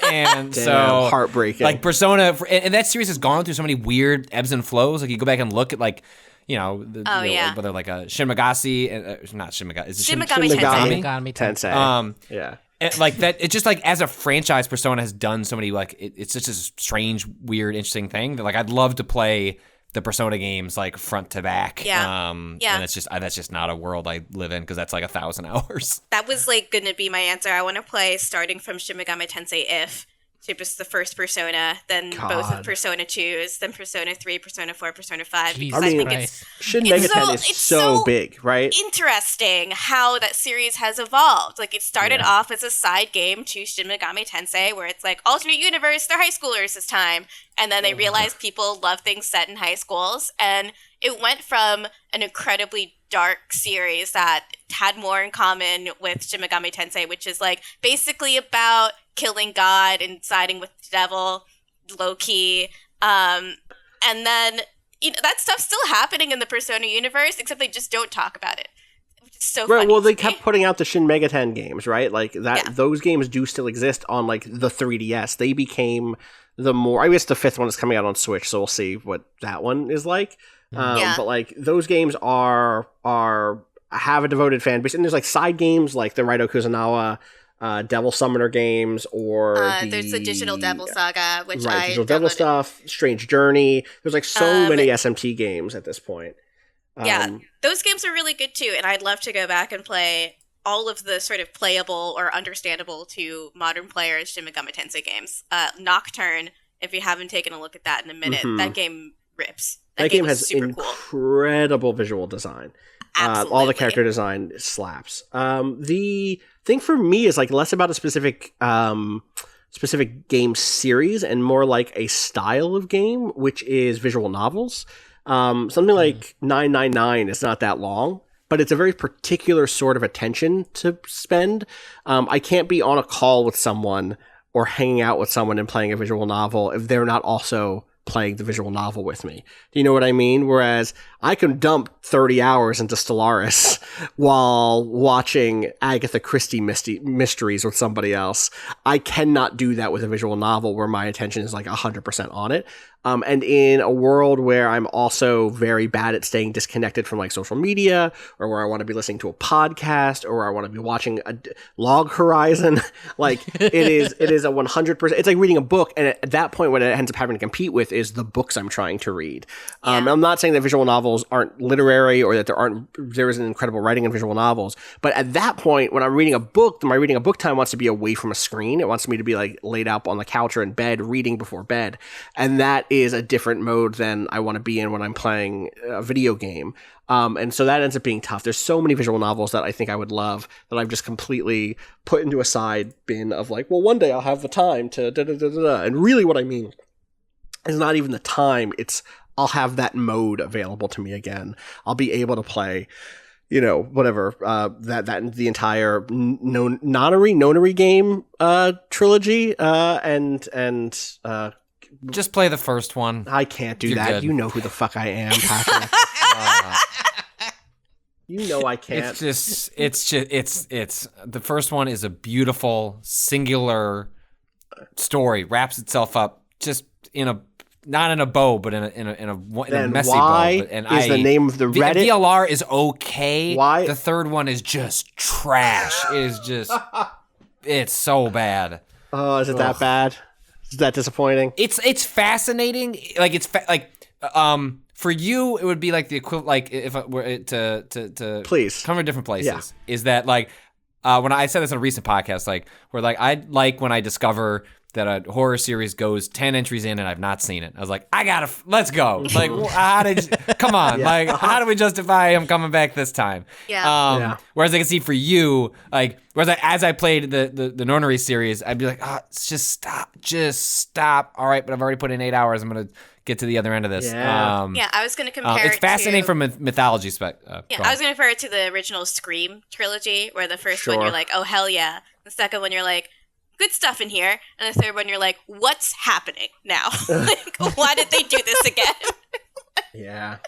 And Damn, so heartbreaking. like Persona, and that series has gone through so many weird ebbs and flows. Like you go back and look at like, whether like a Shin Megami and not Shin Megami, is it Shin Megami Tensei. Megami Tensei. Yeah. And like that, it's just like as a franchise, Persona has done so many like it's just a strange, weird, interesting thing that like I'd love to play the Persona games like front to back. Yeah. And it's just that's just not a world I live in because that's like 1,000 hours. That was like going to be my answer. I want to play starting from Shin Megami Tensei to just the first Persona, then both of Persona 2s, then Persona 3, Persona 4, Persona 5. Jesus Because I think Christ. Shin Megami is so big, right? Interesting how that series has evolved. Like it started off as a side game to Shin Megami Tensei, where it's like alternate universe, they're high schoolers this time, and then they realized people love things set in high schools, and it went from an incredibly dark series that had more in common with Shin Megami Tensei, which is like basically about killing God and siding with the devil, low key, and then that stuff's still happening in the Persona universe, except they just don't talk about it, which is so funny. Well, they to kept me. putting out the Shin Megami games, right? Like that. Those games do still exist on like the 3DS. They became I guess the 5th one is coming out on Switch, so we'll see what that one is like. But like those games have a devoted fan base, and there's like side games like the Raito Kuzunawa Devil Summoner games, or there's the Digital Devil Saga, which I Digital Devil downloaded. Stuff, Strange Journey. There's like so many SMT games at this point. Those games are really good too, and I'd love to go back and play all of the sort of playable or understandable to modern players Shin Megami Tensei games. Nocturne, if you haven't taken a look at that in a minute, that game rips. That game was has super incredible visual design. Absolutely. All the character design slaps. The thing for me is like less about a specific game series and more like a style of game, which is visual novels. Something like 999 is not that long, but it's a very particular sort of attention to spend. I can't be on a call with someone or hanging out with someone and playing a visual novel if they're not also playing the visual novel with me. Do you know what I mean? Whereas I can dump 30 hours into Stellaris while watching Agatha Christie mysteries with somebody else. I cannot do that with a visual novel where my attention is like 100% on it. And in a world where I'm also very bad at staying disconnected from like social media, or where I want to be listening to a podcast, or where I want to be watching a Log Horizon, like it is a 100%. It's like reading a book, and at that point, what it ends up having to compete with is the books I'm trying to read. I'm not saying that visual novels aren't literary or that there isn't incredible writing in visual novels, but at that point, when I'm reading a book, my reading a book time wants to be away from a screen. It wants me to be like laid out on the couch or in bed, reading before bed, and that is a different mode than I want to be in when I'm playing a video game. And so that ends up being tough. There's so many visual novels that I think I would love that I've just completely put into a side bin of like, well, one day I'll have the time to da-da-da-da-da. And really what I mean is not even the time, it's I'll have that mode available to me again. I'll be able to play whatever, that the entire nonary game trilogy, and just play the first one. I can't do You're that. good. You know who the fuck I am, Patrick. You know I can't. It's the first one is a beautiful singular story, wraps itself up just not in a bow, but in a messy why bow. And is the name of the Reddit? VLR is okay. Why? The third one is just trash. It's so bad. Oh, is it that bad? Is that disappointing? It's fascinating. Like for you, it would be like the equivalent. Like if it were to please come from different places. Yeah. Is that like when I said this in a recent podcast, like where like I like when I discover that a horror series goes 10 entries in and I've not seen it. I was like, let's go. Like, come on. Yeah. Like, how do we justify him coming back this time? Yeah. Whereas I can see for you, like, as I played the Nonary series, I'd be like, just stop. All right, but I've already put in 8 hours. I'm going to get to the other end of this. Yeah, I was going to compare it's fascinating from a mythology perspective. I was going to compare it to the original Scream trilogy, where the first one you're like, oh, hell yeah. The second one you're like, good stuff in here. And the third one you're like, what's happening now? Like, why did they do this again? Yeah.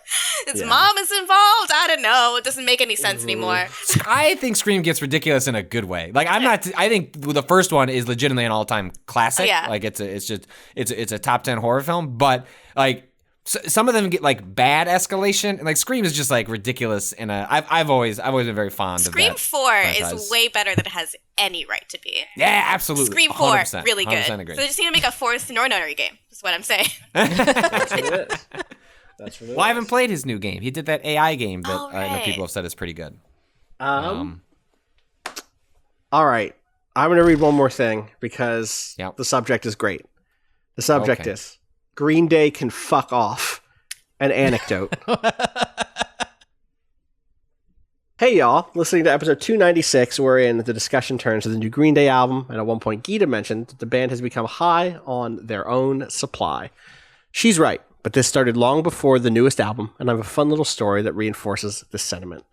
His mom is involved. I don't know. It doesn't make any sense anymore. I think Scream gets ridiculous in a good way. Like I think the first one is legitimately an all-time classic. Yeah. Like it's a top 10 horror film, but like some of them get like bad escalation, and like Scream is just like ridiculous. And I've always been very fond of that. Scream 4 is way better than it has any right to be. Yeah, absolutely. Scream 4 100%, really good. Agree. So they just need to make a fourth Nonary game. That's what I'm saying. That's what it is. That's what it is. Well, I haven't played his new game. He did that AI game that I know people have said is pretty good. All right. I'm going to read one more thing because the subject is great. The subject is Green Day can fuck off. An anecdote. Hey, y'all. Listening to episode 296, wherein the discussion turns to the new Green Day album, and at one point Gita mentioned that the band has become high on their own supply. She's right, but this started long before the newest album, and I have a fun little story that reinforces this sentiment.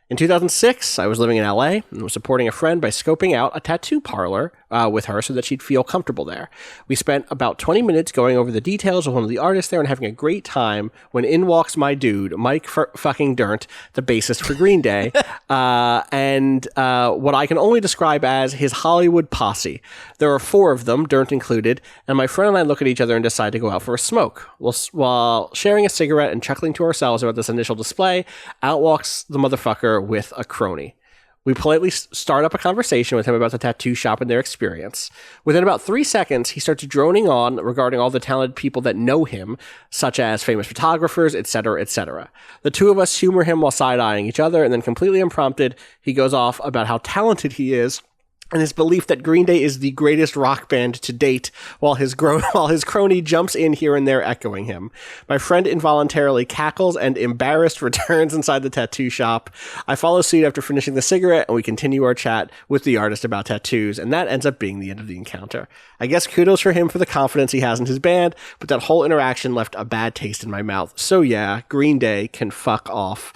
In 2006, I was living in LA and was supporting a friend by scoping out a tattoo parlor with her so that she'd feel comfortable there. We spent about 20 minutes going over the details of one of the artists there and having a great time when in walks my dude, Mike fucking Dirnt, the bassist for Green Day, and what I can only describe as his Hollywood posse. There are 4 of them, Dirnt included, and my friend and I look at each other and decide to go out for a smoke. While sharing a cigarette and chuckling to ourselves about this initial display, out walks the motherfucker with a crony. We politely start up a conversation with him about the tattoo shop and their experience. Within about 3 seconds, he starts droning on regarding all the talented people that know him, such as famous photographers, etc., etc. The two of us humor him while side-eyeing each other, and then completely unprompted, he goes off about how talented he is and his belief that Green Day is the greatest rock band to date, while his crony jumps in here and there echoing him. My friend involuntarily cackles and, embarrassed, returns inside the tattoo shop. I follow suit after finishing the cigarette, and we continue our chat with the artist about tattoos, and that ends up being the end of the encounter. I guess kudos for him for the confidence he has in his band, but that whole interaction left a bad taste in my mouth. So yeah, Green Day can fuck off.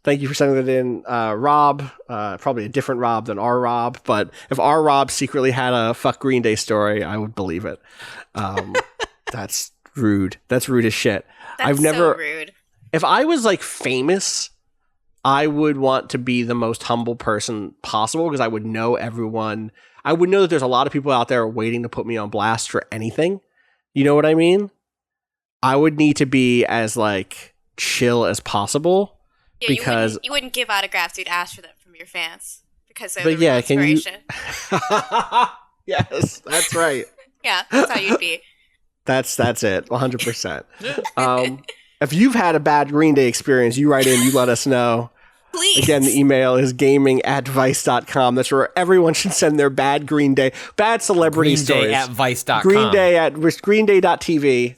Thank you for sending that in, Rob. Probably a different Rob than our Rob, but if our Rob secretly had a fuck Green Day story, I would believe it. That's rude. That's rude as shit. That's so rude. If I was like famous, I would want to be the most humble person possible because I would know everyone. I would know that there's a lot of people out there waiting to put me on blast for anything. You know what I mean? I would need to be as like chill as possible. Yeah, because you wouldn't give autographs. You'd ask for them from your fans because they're the real inspiration. Yes, that's right. Yeah, that's how you'd be. That's it, 100%. If you've had a bad Green Day experience, you write in, you let us know. Please. Again, the email is gaming@vice.com. That's where everyone should send their bad celebrity stories. GreenDay@vice.com. GreenDay@greenday.tv.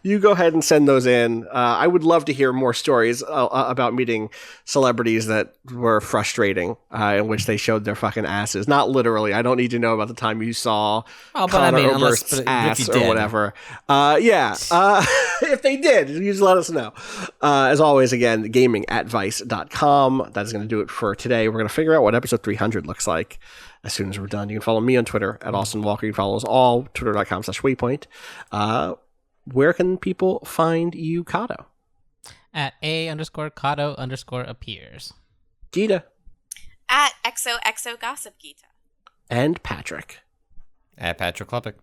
You go ahead and send those in. I would love to hear more stories about meeting celebrities that were frustrating, in which they showed their fucking asses. Not literally. I don't need to know about the time you saw Conor Oberst's ass or whatever. If they did, you just let us know. As always, again, gaming@vice.com. That is going to do it for today. We're going to figure out what episode 300 looks like as soon as we're done. You can follow me on Twitter @Austin Walker. You can follow us all, twitter.com/Waypoint. Where can people find you, Cado? At @A_Cado_appears. Gita. At XOXO Gossip Gita. And Patrick. At Patrick Klepek.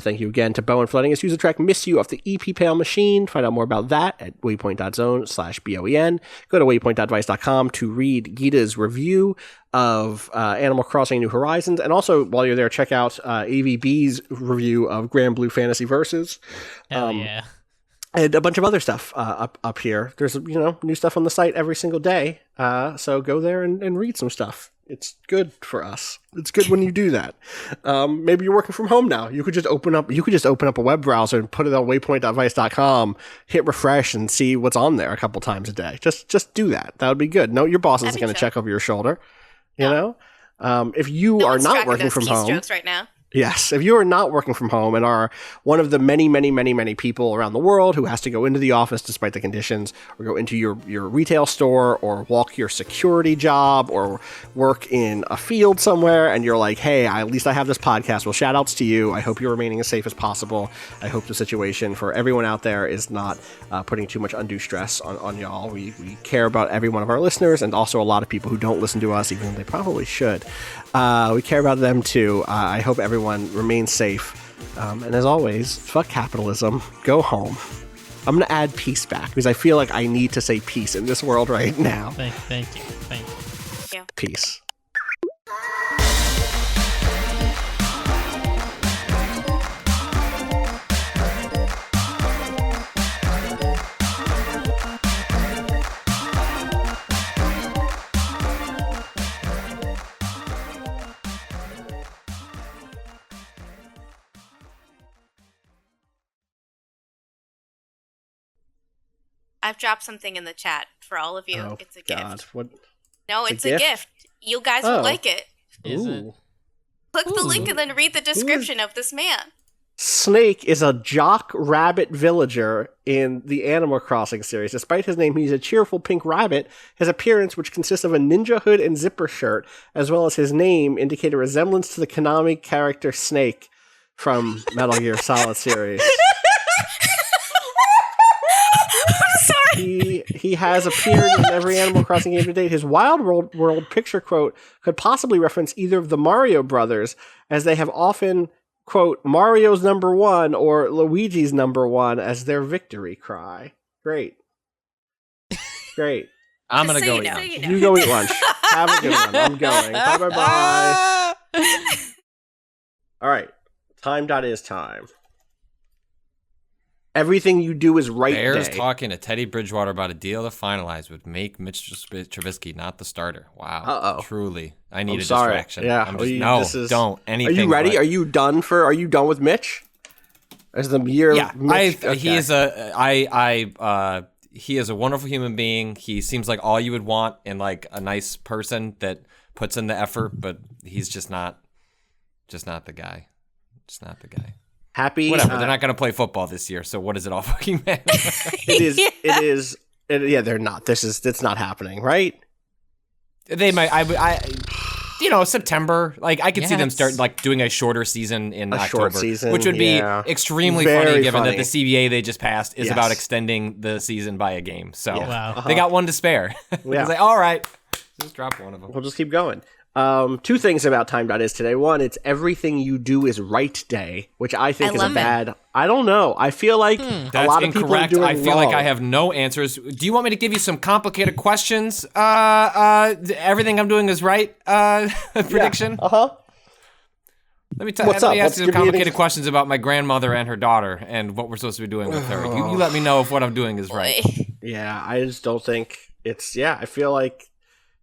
Thank you again to Bowen for letting us use the track Miss You off the EP Pale Machine. Find out more about that at waypoint.zone/BOEN. Go to waypoint.vice.com to read Gita's review of Animal Crossing New Horizons. And also, while you're there, check out AVB's review of Grand Blue Fantasy Versus. Hell yeah. And a bunch of other stuff up here. There's new stuff on the site every single day. So go there and read some stuff. It's good for us. It's good when you do that. Maybe you're working from home now. You could just open up a web browser and put it on waypoint.vice.com, hit refresh, and see what's on there a couple times a day. Just do that. That would be good. No, your boss isn't going to check over your shoulder. You know? If you are not working from home right now. Yes, if you are not working from home and are one of the many, many, many, many people around the world who has to go into the office despite the conditions, or go into your retail store, or walk your security job, or work in a field somewhere, and you're like, hey, at least I have this podcast. Well, shout outs to you. I hope you're remaining as safe as possible. I hope the situation for everyone out there is not putting too much undue stress on y'all. We care about every one of our listeners, and also a lot of people who don't listen to us, even though they probably should. We care about them too. I hope everyone remains safe. And as always, fuck capitalism. Go home. I'm going to add peace back because I feel like I need to say peace in this world right now. Thank you. Yeah. Peace. I've dropped something in the chat for all of you. Oh, it's a God. gift. What? No, it's a gift. You guys will like it. Is it? Click the link and then read the description of this man. Snake is a jock rabbit villager in the Animal Crossing series. Despite his name, he's a cheerful pink rabbit. His appearance, which consists of a ninja hood and zipper shirt, as well as his name, indicate a resemblance to the Konami character Snake from Metal Gear Solid series. He has appeared in every Animal Crossing game to date. His Wild World picture quote could possibly reference either of the Mario brothers, as they have often, quote, Mario's number one or Luigi's number one as their victory cry. Great. I'm going to go eat lunch. You go eat lunch. Have a good one. I'm going. Bye. All right. Time is time. Everything you do is right. Bears talking to Teddy Bridgewater about a deal to finalize would make Mitch Trubisky not the starter. Wow. Uh-oh. Truly. I need a sorry. distraction. Yeah. Don't. Anything. Are you ready? Are you done with Mitch? As the year. Yeah. Mitch? Okay. He is a wonderful human being. He seems like all you would want in like a nice person that puts in the effort, but he's just not the guy. Just not the guy. Happy. Whatever. They're not going to play football this year, so what does it all fucking matter? It is. Yeah, they're not. It's not happening, right? They might. September. Like I could see them start like doing a shorter season in October, which would be extremely funny given that the CBA they just passed is about extending the season by a game. So they got one to spare. It's like, all right, just drop one of them. We'll just keep going. Two things about Time.is today. One, it's everything you do is right day, which I think is a bad. I don't know. I feel like a lot of people are doing I feel wrong. like I have no answers. Do you want me to give you some complicated questions? Everything I'm doing is right. Prediction. Yeah. Let me ask you some complicated questions about my grandmother and her daughter and what we're supposed to be doing with her. You let me know if what I'm doing is right. Yeah, I just don't think I feel like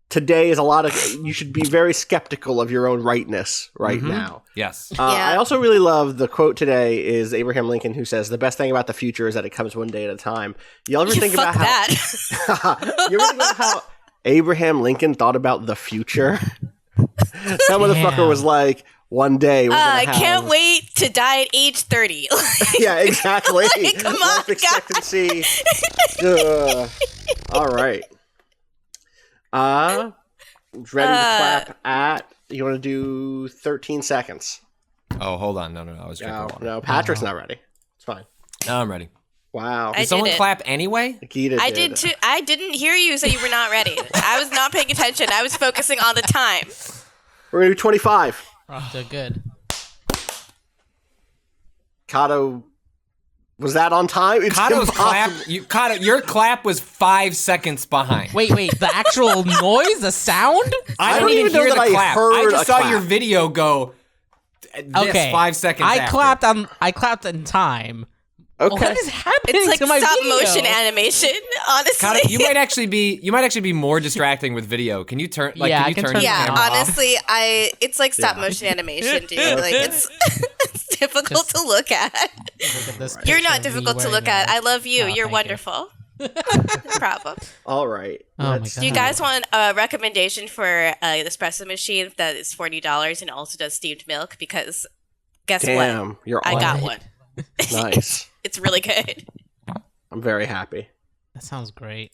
today is a lot of, you should be very skeptical of your own rightness right now. Yes. I also really love the quote today is Abraham Lincoln, who says, the best thing about the future is that it comes one day at a time. You ever think about that. You ever think about how Abraham Lincoln thought about the future? That motherfucker was like, one day we're gonna I can't wait to die at age 30. Yeah, exactly. Like, come on, life expectancy. All right. Ready to clap at, you want to do 13 seconds? Oh, hold on. No. I was drinking water. No, Patrick's not ready. It's fine. No, I'm ready. Wow. Did someone clap anyway? Gita I did too. I didn't hear you say you were not ready. I was not paying attention. I was focusing on the time. We're going to do 25. They're good. Cado, was that on time? It's Cado's impossible. clap. Cado, your clap was 5 seconds behind. Wait, the actual noise, the sound? I don't didn't even know hear that the I clap. heard I just a saw clap. your video go. Okay, 5 seconds. I after. clapped in time. Okay. What is happening It's like to my stop video? motion animation. Honestly, Cado, you might actually be more distracting with video. Can you turn? Like, Yeah, can I you can turn turn your the camera camera off? honestly, it's like stop motion animation, dude. Like it's difficult to look at. Look at this You're picture not of me difficult to wearing look at. a- I love you. Oh, You're thank wonderful. No problem. All right. Oh my Let's- God. Do you guys want a recommendation for an espresso machine that is $40 and also does steamed milk? Because guess what? Damn, you're I on got it. one. Nice. It's really good. I'm very happy. That sounds great.